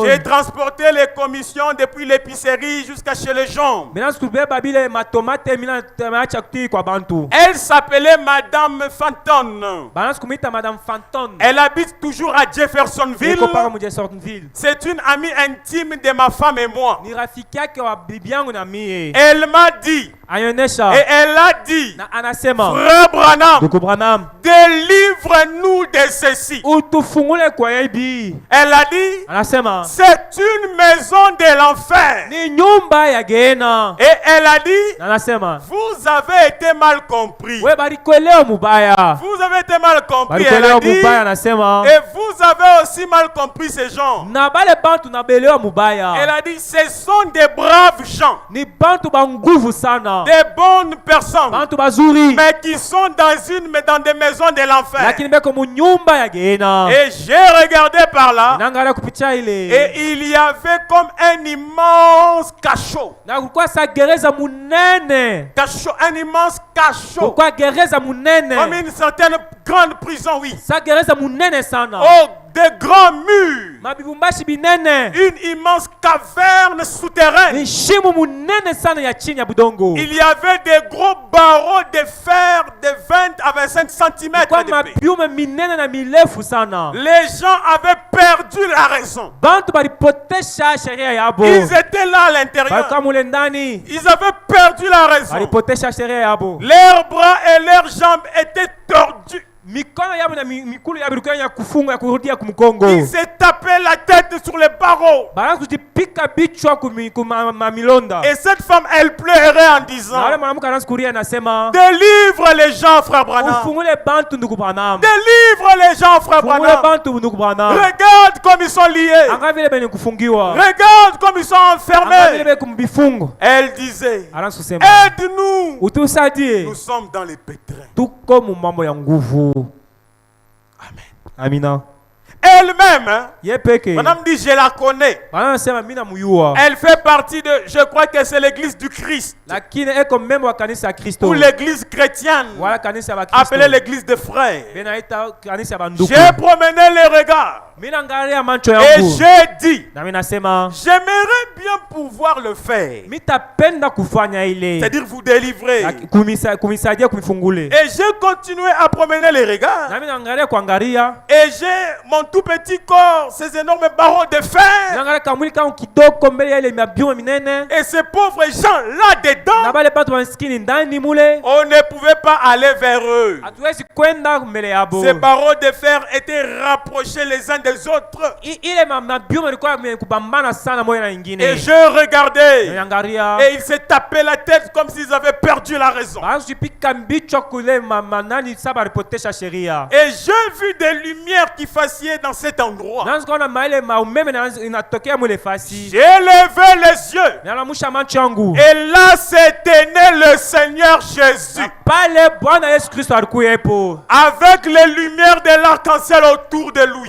j'ai transporté les commissions depuis l'épicerie jusqu'à chez les gens. Elle s'appelait Madame Fenton. Elle habite toujours à Jeffersonville. C'est une amie intime de ma femme et moi. Elle m'a dit, et elle a dit, Frère Branham, délivre-nous de ceci. Elle a dit, c'est une maison de l'enfer. Et elle a dit, vous avez été mal compris. Vous avez été mal compris. Elle a dit, et vous avez aussi mal compris ces gens. Elle a dit, ce sont des braves gens, des bonnes personnes, mais qui sont dans des maisons de l'enfer. Et j'ai regardé par là, et il y avait comme un immense cachot. Un immense cachot. Comme une certaine grande prison, oui. Oh, des grands murs. Une immense caverne souterraine. Il y avait des gros barreaux de fer de 20 à 25 cm d'épais. Les gens avaient perdu la raison. Ils étaient là à l'intérieur. Ils avaient perdu la raison. Leurs bras et leurs jambes étaient tordus. Il s'est tapé la tête sur les barreaux. Et cette femme, elle pleurait en disant, délivre les gens, frère Branham. Délivre les gens, frère Branham. Regarde comme ils sont liés. Regarde comme ils sont enfermés. Elle disait, aide-nous. Nous sommes dans les pétrins. Amen. Amina. Elle-même, madame dit, je la connais. Elle fait partie de, je crois que c'est l'église du Christ. Ou l'église chrétienne, appelée l'église des frères. J'ai promené les regards. Et j'ai dit, j'aimerais bien pouvoir le faire. C'est-à-dire vous délivrer. Et j'ai continué à promener les regards. Et j'ai mon tout petit corps, ces énormes barreaux de fer. Et ces pauvres gens là-dedans, on ne pouvait pas aller vers eux. Ces barreaux de fer étaient rapprochés les uns des autres. Et je regardais, et il s'est tapé la tête comme s'ils avaient perdu la raison. Et j'ai vu des lumières qui fasciaient dans cet endroit. J'ai levé les yeux, et là c'était né le Seigneur Jésus, avec les lumières de l'arc-en-ciel autour de lui.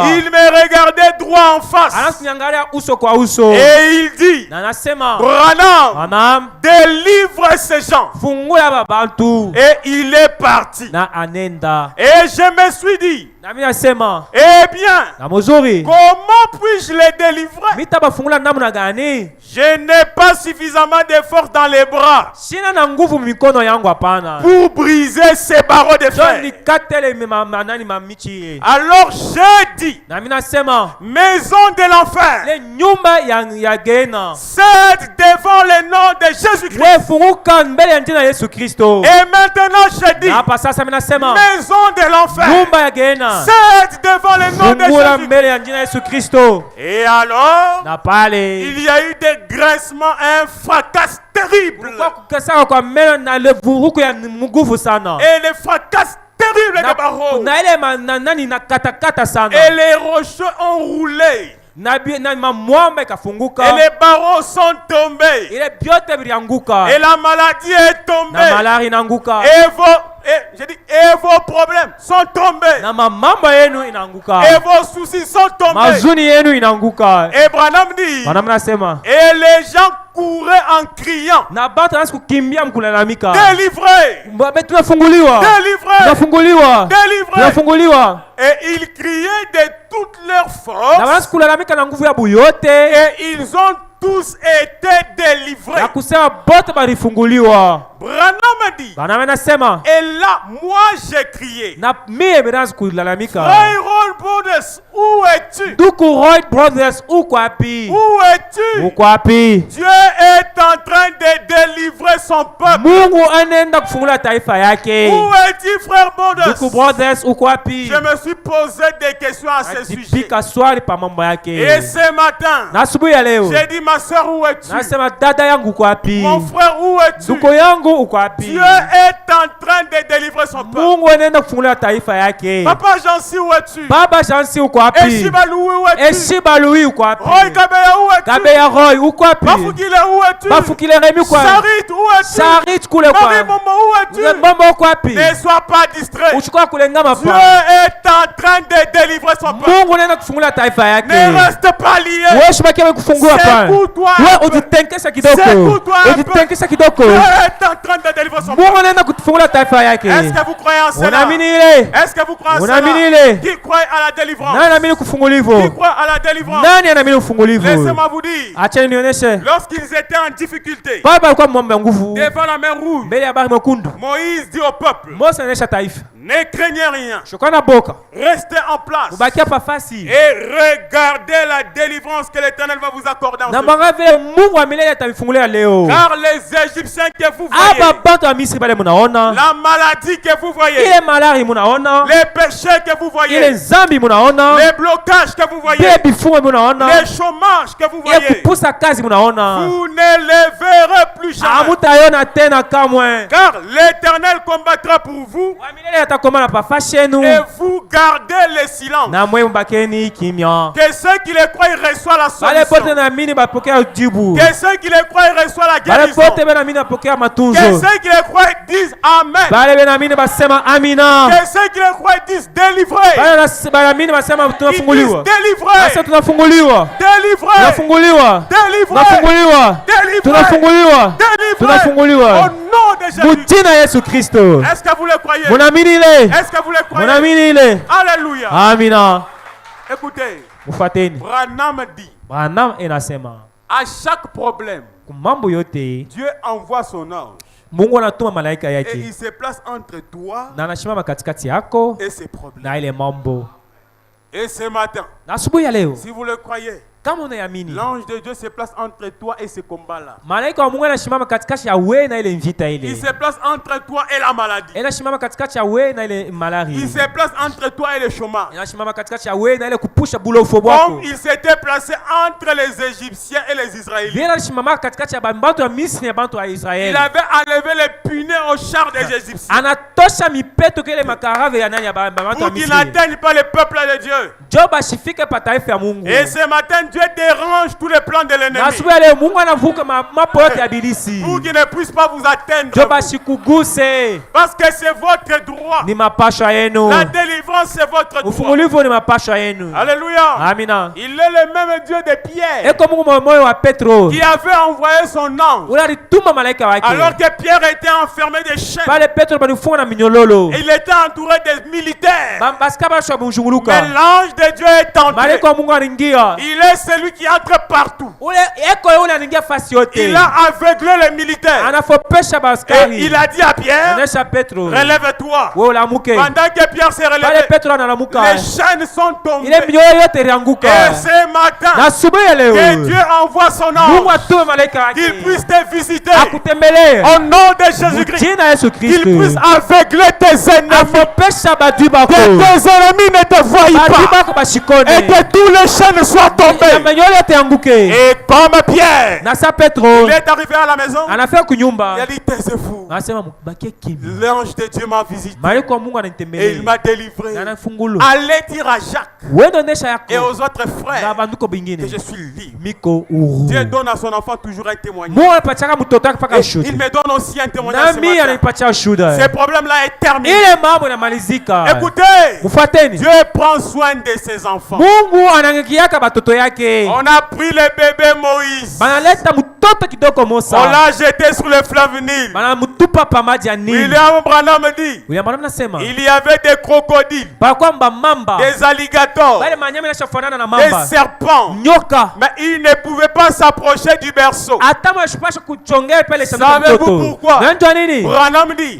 Il me regardait droit en face, et il dit, Branham, délivre ces gens. Et il est parti. Et je me suis dit, eh bien, comment puis-je les délivrer? Je n'ai pas suffisamment de force dans les bras pour briser ces barreaux de fer. Alors j'ai dit, maison de l'enfer, cède devant le nom de Jésus-Christ. Et maintenant je dis, maison de l'enfer, cède devant le nom de Jésus-Christ. Et alors, il y a eu des grincements, un fracas terrible. Et les fracas terribles des barreaux. Et les rochers ont roulé. Et les barreaux sont tombés. Et la maladie est tombée. Et j'ai dit, et vos problèmes sont tombés. Et vos soucis sont tombés. Et Branham dit, et les gens couraient en criant. Délivré. Et ils criaient de toutes leurs forces. Et ils ont tous été délivrés. Branham dit, et là, moi j'ai crié, Frère Brothers, où es-tu? Où es-tu? Dieu est en train de délivrer son peuple. Où es-tu, Frère Brothers? Je me suis posé des questions à ce sujet. Et ce matin, j'ai dit, ma soeur, où es-tu? Mon frère, où es-tu? Dieu est en train de délivrer son peuple. Papa Jansi, où es-tu? Eshibalou, où es-tu? Roy Kabeya, où es-tu? Bafukile, où es-tu? Sarit, où es-tu? Marie Momo, où es-tu? Ne sois pas distrait. Dieu est en train de délivrer son peuple. Ne reste pas lié. Secoue-toi un peu. Secoue-toi un peu. Dieu est en train de délivrer son peuple. Est-ce que vous croyez en cela? Est-ce que vous croyez en cela? Qui croit à la délivrance? Qui croit à la délivrance? Laissez-moi vous dire, lorsqu'ils étaient en difficulté devant la mer rouge, Moïse dit au peuple, ne craignez rien, restez en place et regardez la délivrance que l'Éternel va vous accorder en ce jour. Car les Égyptiens que vous voyez, la maladie que vous voyez, les péchés que vous voyez, les blocages que vous voyez, les chômages que vous voyez, vous ne les verrez plus jamais. Car l'Éternel combattra pour vous et vous gardez le silence. Que ceux qui les croient reçoivent la solution. Que ceux qui les croient reçoivent la guérison. Que ceux qui les croient disent Amen. Que ceux qui les croient disent délivré. Ils disent délivré. Au nom de Jésus. Est-ce que vous le croyez? Est-ce que vous le croyez? Alléluia. Amina. Écoutez, Branham dit, à chaque problème, Dieu envoie son ange. Et il se place entre toi et ses problèmes. Et ce matin, si vous le croyez, l'ange de Dieu se place entre toi et ce combat-là. Il se place entre toi et la maladie. Il se place entre toi et le chômage. Comme il s'était placé entre les Égyptiens et les Israéliens. Il avait enlevé les punais au char des Égyptiens pour qu'ils n'atteignent pas le peuple de Dieu. Et ce matin, Dieu dérange tous les plans de l'ennemi pour qu'il ne puisse pas vous atteindre. Parce que c'est votre droit. La délivrance, c'est votre droit. Alléluia. Amina. Il est le même Dieu de Pierre qui avait envoyé son ange alors que Pierre était enfermé des chaînes. Et il était entouré des militaires. Mais l'ange de Dieu est entré. Il est celui qui entre partout. Il a aveuglé les militaires. Et il a dit à Pierre, relève-toi. Pendant que Pierre s'est relevé, les chaînes sont tombées. Et ce matin, que Dieu envoie son ange, qu'il puisse te visiter au nom de Jésus-Christ, qu'il puisse aveugler tes ennemis, que tes ennemis ne te voient pas. Et que tous les chaînes soient tombées. Et comme Pierre, il est arrivé à la maison. Il a dit, c'est fou. L'ange de Dieu m'a visité. Et il m'a délivré. Allez dire à Jacques et aux autres frères que je suis libre. Dieu donne à son enfant toujours un témoignage. Et il me donne aussi un témoignage ce matin. Ce problème-là est terminé. Écoutez, Dieu prend soin de ses enfants. On a pris le bébé Moïse. On l'a jeté sur le fleuve Nil. William Branham dit, il y avait des crocodiles, des alligators, des serpents, mais ils ne pouvaient pas s'approcher du berceau. Savez-vous pourquoi? Branham dit,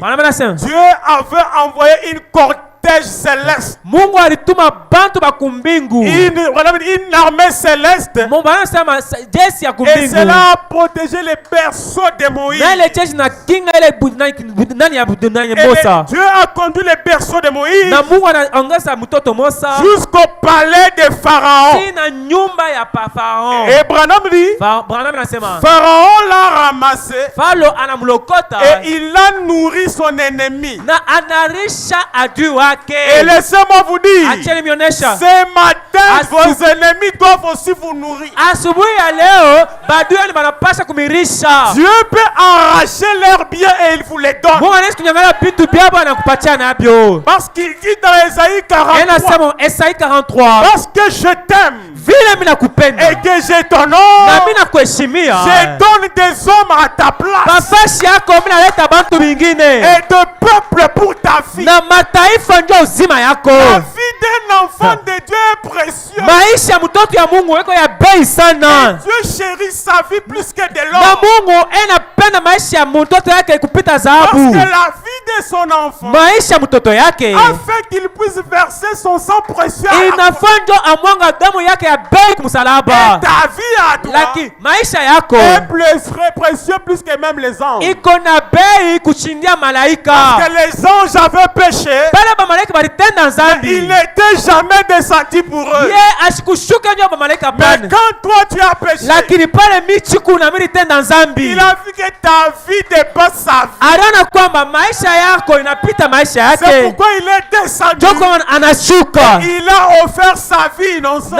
Dieu avait envoyé une cortège céleste, une armée céleste, et cela a protégé les berceaux de Moïse. Et Dieu a conduit les berceaux de Moïse jusqu'au palais de Pharaon. Et Branham dit, Pharaon l'a ramassé et il a nourri son ennemi. Et laissez-moi vous dire, ce matin, vos ennemis doivent aussi vous nourrir. Dieu peut arracher leurs biens et il vous les donne. Parce qu'il dit dans Ésaïe 43, parce que je t'aime et que je t'honore, je donne des hommes à ta place et de peuple pour ta vie. La vie d'un enfant de Dieu est précieux. Dieu chérit sa vie plus que de l'or. Parce que la vie de son enfant a fait qu'il puisse verser son sang précieux. Et ta vie à toi est plus précieux plus que même les anges. Parce que les anges avaient péché, il n'était jamais descendu pour eux. Mais quand toi tu as péché, il a vu que ta vie dépasse sa vie. C'est pourquoi il est descendu. Il a offert sa vie innocente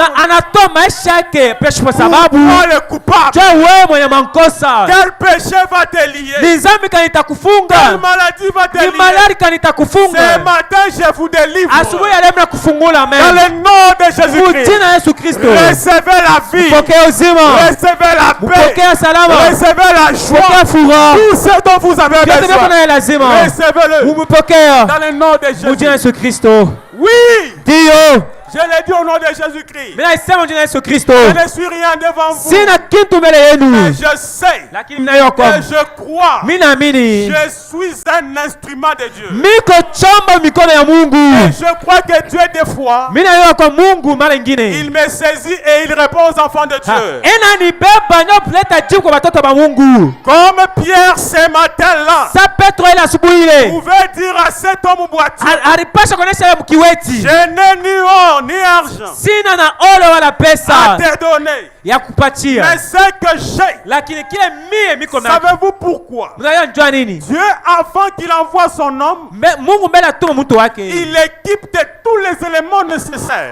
pour le coupable. Quel péché va te lier? Quelle maladie va te lier? Ce matin je vous délivre dans le nom de Jésus-Christ. Recevez la vie, recevez la paix, recevez la joie, tout ce dont vous avez besoin. Recevez-le dans le nom de Jésus-Christ. Oui, je l'ai dit au nom de Jésus-Christ. Je ne suis rien devant vous. Mais je sais et je crois. Je suis un instrument de Dieu. Et je crois que Dieu des fois, il me saisit et il répond aux enfants de Dieu. Comme Pierre ce matin-là pouvait dire à cet homme boiteux, je n'ai ni or ni argent à te donner, mais ce que j'ai. Savez-vous pourquoi? Dieu, avant qu'il envoie son homme, il équipe de tous les éléments nécessaires.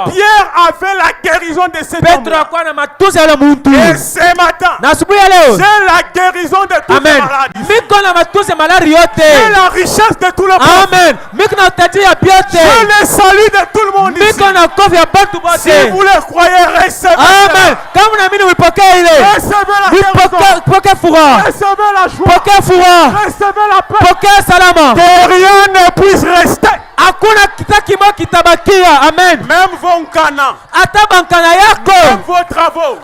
Pierre avait la guérison de cet homme. Et ce matin, j'ai la guérison de toutes les maladies. J'ai la richesse de tout le monde. J'ai le salut de tout le monde ici. Si vous le croyez, recevez. Amen. Recevez la guérison. Recevez la joie. Recevez la paix. Que rien ne puisse rester. Même vos canaux, même vos travaux,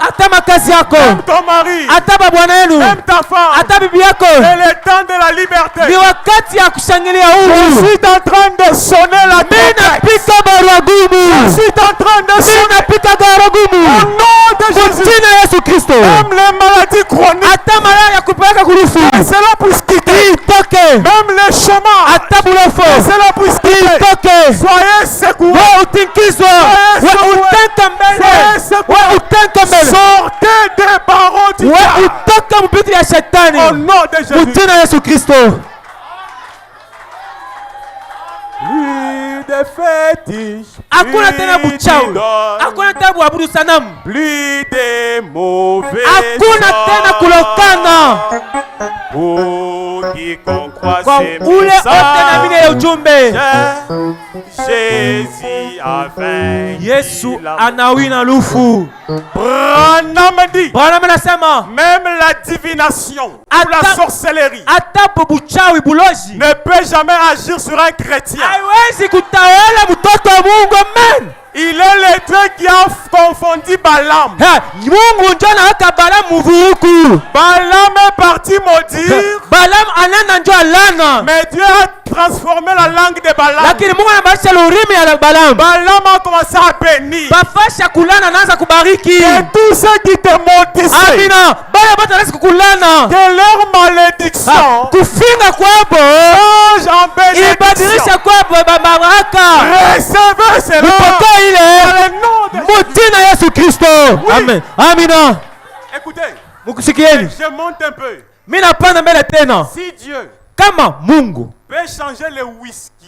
même ton mari, même ta femme, c'est le temps de la liberté. Je suis en train de sonner la trompette. Je suis en train de sonner au nom de Jésus. Même les maladies chroniques, cela puisse quitter. Même les chemins, cela puisse quitter. Soyez secoués. utingizwe, utenga mbele, utenga mbele. Sortez des barreaux du diable. Utoka mpiti ya shetani. Au nom de Jésus. Mujina Yesu Kristo. Plus de fétiches, hakuna tena buchawi, hakuna tena kuabudu sanamu, plus de mauvais, hakuna tena kulokana. Pour quiconque croit kwa ule ote na mine ya ujumbe, Jésus a vaincu. Yesu anawina lufu. Branham anasema même la divination ou la sorcellerie ata buchawi buloji ne peut jamais agir sur un chrétien. Haiwezi kutawala mtoto wa Mungu. Amen. Il est le Dieu qui a confondu Balaam. Mungu ndio anaweka Balaam mvuruku. Balaam est parti maudire. Balaam anana ndio alana. Mais Dieu a transformé la langue de Balaam. Lakini Mungu anabadilisha lurimi ya Balaam. Balaam a commencé à bénir. Bafasha kulana anaanza kubariki. Et tous ceux qui te maudissaient. Amina. Bale bata anza kukulana. Que leur malédiction. Kufinga kwabo. Change en bénédiction. Ibadilisha kwabo baraka. Recevez cela. Mutina Yesu Kristo. Amen. Amina. Écoutez. Mukusikieni. Je monte un peu. Mina panda mbele tena. Si Dieu kama Mungu peut changer le whisky.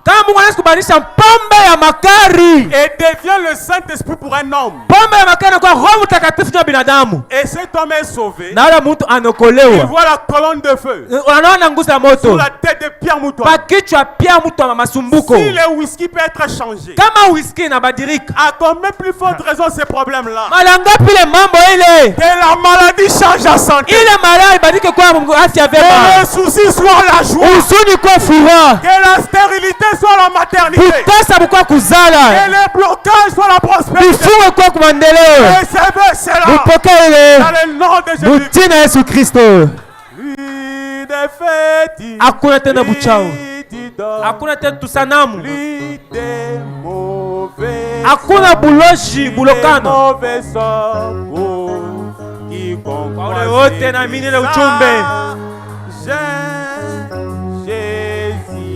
Kama Mungu anaweza kubadilisha pombe ya makari et devient le Saint-Esprit pour un homme. Pombe ya makari kwa Roho Mtakatifu kwa binadamu. Et cet homme est sauvé. Na yule mtu anaokolewa. Il voit la colonne de feu. Unaona nguzo ya moto. Sur la tête de Pierre Moutoua. Kwa kichwa Pierre Moutoua masumbuko. Si le whisky peut être changé. Kama whisky inabadilika. À combien plus forte raison ces problèmes-là? Malanga pile mambo ile. Que la maladie change à santé. Ile maladie ibadilike kwa afya vema. Que le souci soit la joie. Usuni kwa furaha. Que la stérilité soit la maternité. Kutasa bukwa kuzala. Et le blocage soit la prospérité. Bifuwe kwa kumandeleo. Recevez cela. Mupokele. Dans le nom de Jésus. Mutina Yesu Kristo. Hakuna tena buchawi. Hakuna tena tusanamu. Hakuna buloshi bulokana. Kwa ule wote na mini ile ujumbe.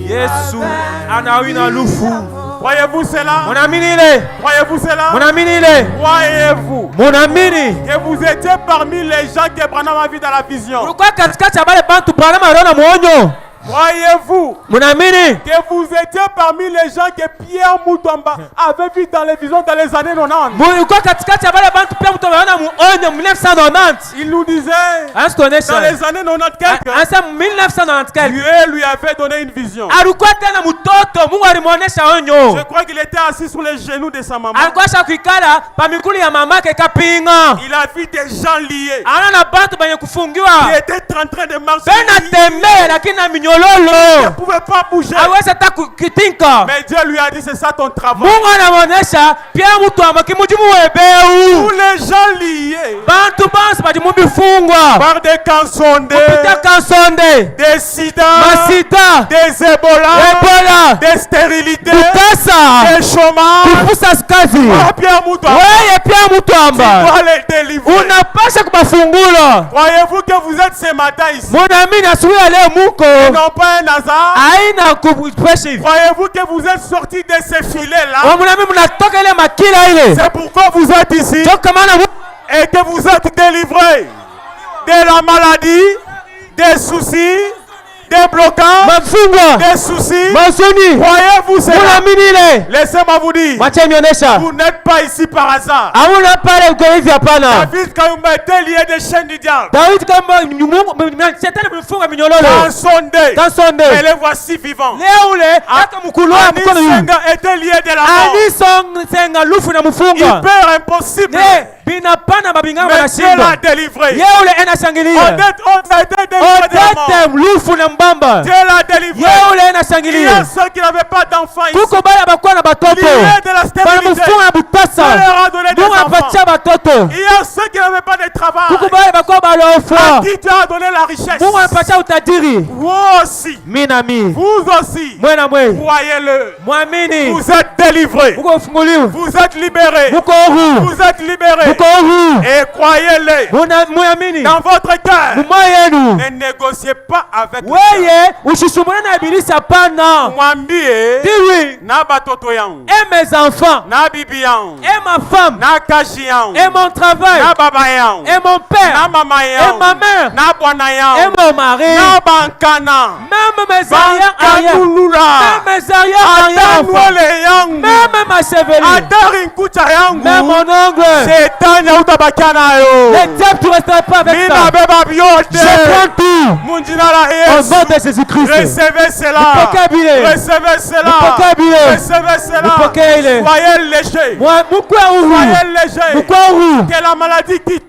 Yesu anawina lufu. Croyez-vous cela? Mon amini ile. Croyez-vous cela? Mon amini ile. Croyez-vous? Mon amini. Que vous étiez parmi les gens qui Branham a vu dans la vision. Pourquoi katikati ya bale bantu Branham aliona muonyo? Croyez-vous? Mon amini. Que vous étiez parmi les gens que Pierre Moutoua avait vu dans les visions dans les années 90. Pourquoi katikati ya bale bantu Pierre Moutoua aliona muonyo 1990? Il nous disait dans les années 90 quelques. En 1990 quelques. Dieu lui avait donné une vision. Alikuwa tena mtoto, Mungu alimuonesha onyo. Je crois qu'il était assis sur les genoux de sa maman. Alikuwa shakikala pa mikulu ya mamake kapinga. Il a vu des gens liés. Anaona bantu banye kufungiwa. Qui étaient en train de marcher. Bena tembea lakini na minyololo. Il ne pouvait pas bouger. Aweza hata kutinka. Mais Dieu lui a dit c'est ça ton travail. Mungu anamuonesha Pierre Moutoua kimujimu webeu. Tous les gens liés. Bantu bansi bajimu bifungwa. Par des cansonde. Kupita kansonde. Des sida. Masida. Des Ebola. Des stérilités. Kutasa. Des chômages. Kupusa kazi. Pierre Moutoua. Wewe Pierre Moutoua. Tu dois les délivrer. Unapasha kubafungula. Croyez-vous que vous êtes ce matin ici? Mon ami asubuhi ya leo muko. Non pas un hasard. Aina kupesha. Croyez-vous que vous êtes sortis de ces filets là? Mon ami mnatoka ile makila ile. C'est pourquoi vous êtes ici. Et que vous êtes délivrés de la maladie, des soucis, des blocages, des soucis. Croyez-vous cela? Laissez-moi vous dire. Vous n'êtes pas ici par hasard. David Kayumba était lié des chaînes du diable. Cansondé. Mais les voici vivants. Anis Senga était lié de la mort. Il perd impossible. Mais Dieu l'a délivré. On a été délivré de la mort. Dieu l'a délivré. Il y a ceux qui n'avaient pas d'enfants ici. Il y a de la stabilité. Dieu leur a donné des enfants. Il y a ceux qui n'avaient pas de travail. À qui Dieu a donné la richesse. Vous aussi. Vous aussi. Croyez-le. Vous êtes délivrés. Vous êtes libérés. Vous êtes libérés. et croyez-les dans votre cœur. Ne négociez pas avec le et mes enfants, et ma femme, et mon travail, et mon père, et ma mère, et mon mari, même mes arrière-arrière, même mes arrière-arrière, même ma chevelure, même mon ongle. Les diables ne resteront pas avec ça. Je prends tout au nom de Jésus-Christ. Recevez cela. Recevez cela. Recevez cela. Soyez léger. Soyez léger. Que la maladie quitte.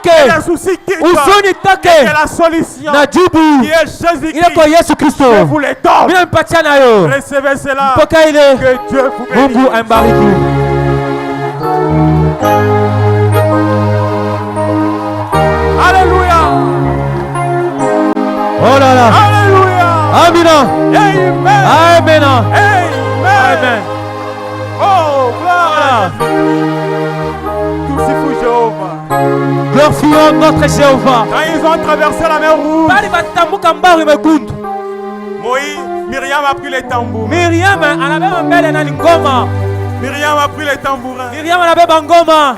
Que les soucis quittent. Que la solution qui est Jésus-Christ. Je vous les donne. Recevez cela. Que Dieu vous bénisse. Alléluia. Oh là là. Alléluia. Amina. Amen. Amen. Amen. Oh, gloire. Tout s'y fout Jéhovah. Glorifions notre Jéhovah. Quand ils ont traversé la mer Rouge, Myriam a pris les tambours. Myriam a pris les tambourins.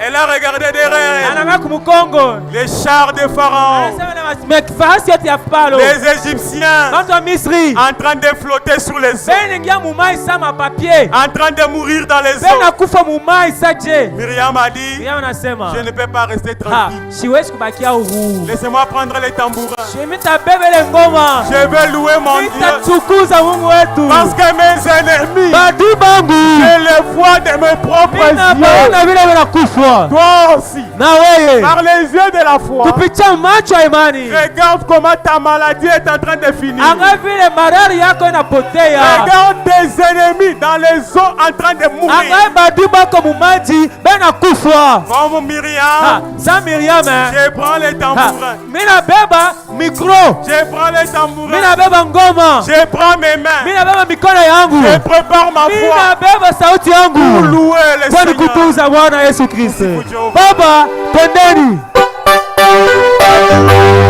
Elle a regardé derrière les chars de Pharaon, les Égyptiens en train de flotter sur les eaux, en train de mourir dans les eaux. Myriam a dit, je ne peux pas rester tranquille. Laissez-moi prendre les tambourins. Je vais louer mon Dieu. Parce que mes ennemis, je les vois de mes propres yeux. Toi aussi, par les yeux de la foi, regarde comment ta maladie est en train de finir. Regarde tes ennemis dans les eaux en train de mourir. Comme Myriam, je prends les tambourins. Je prends les tambourins. Je prends mes mains. Je prépare ma voix pour louer le Seigneur. Baba, tendeni. Alléluia.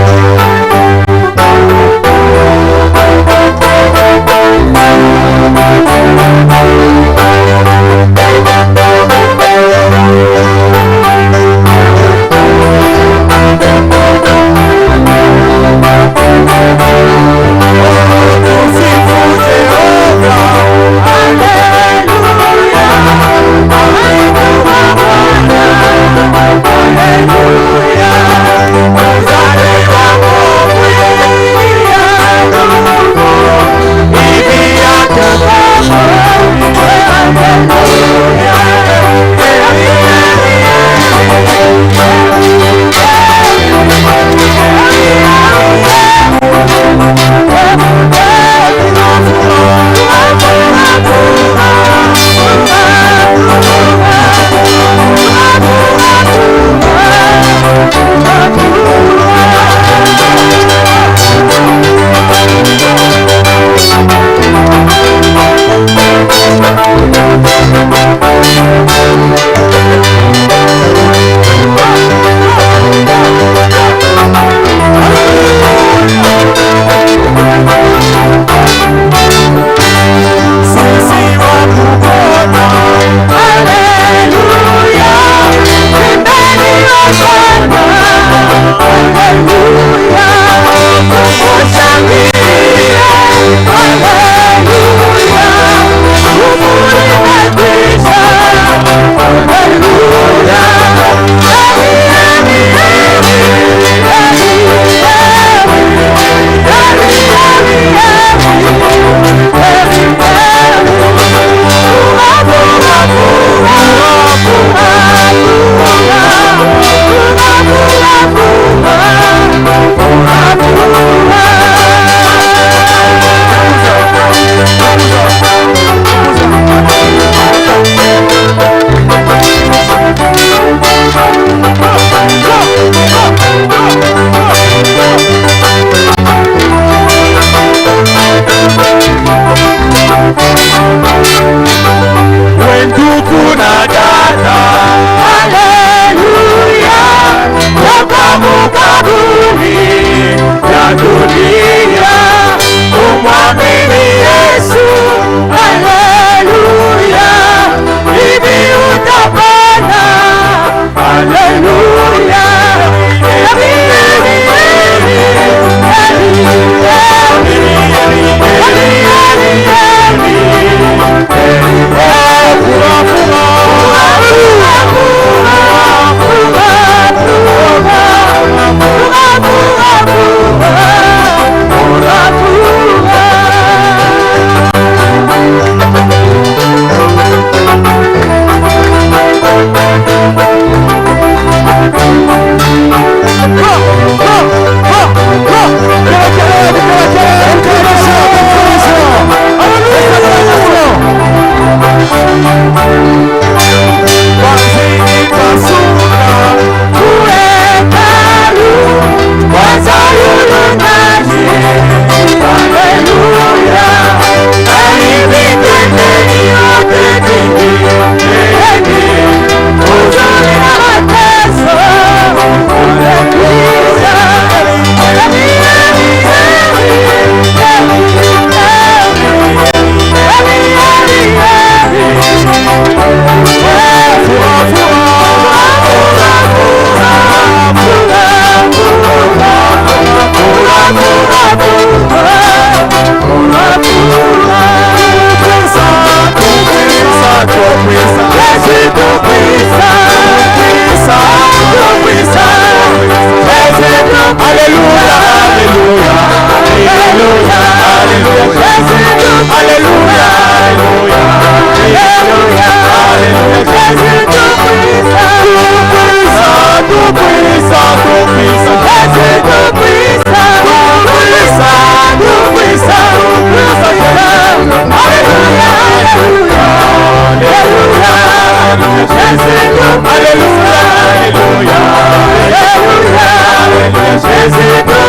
Hallelujah.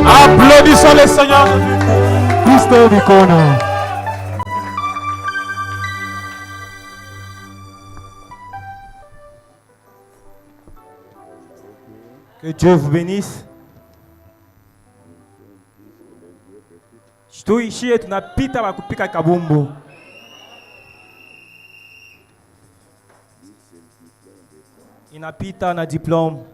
Applaudissons le Seigneur. Cristo Vicono. Que Dieu vous bénisse. Tuishie tunapita wakupika kabumbu. Inapita na diplôme.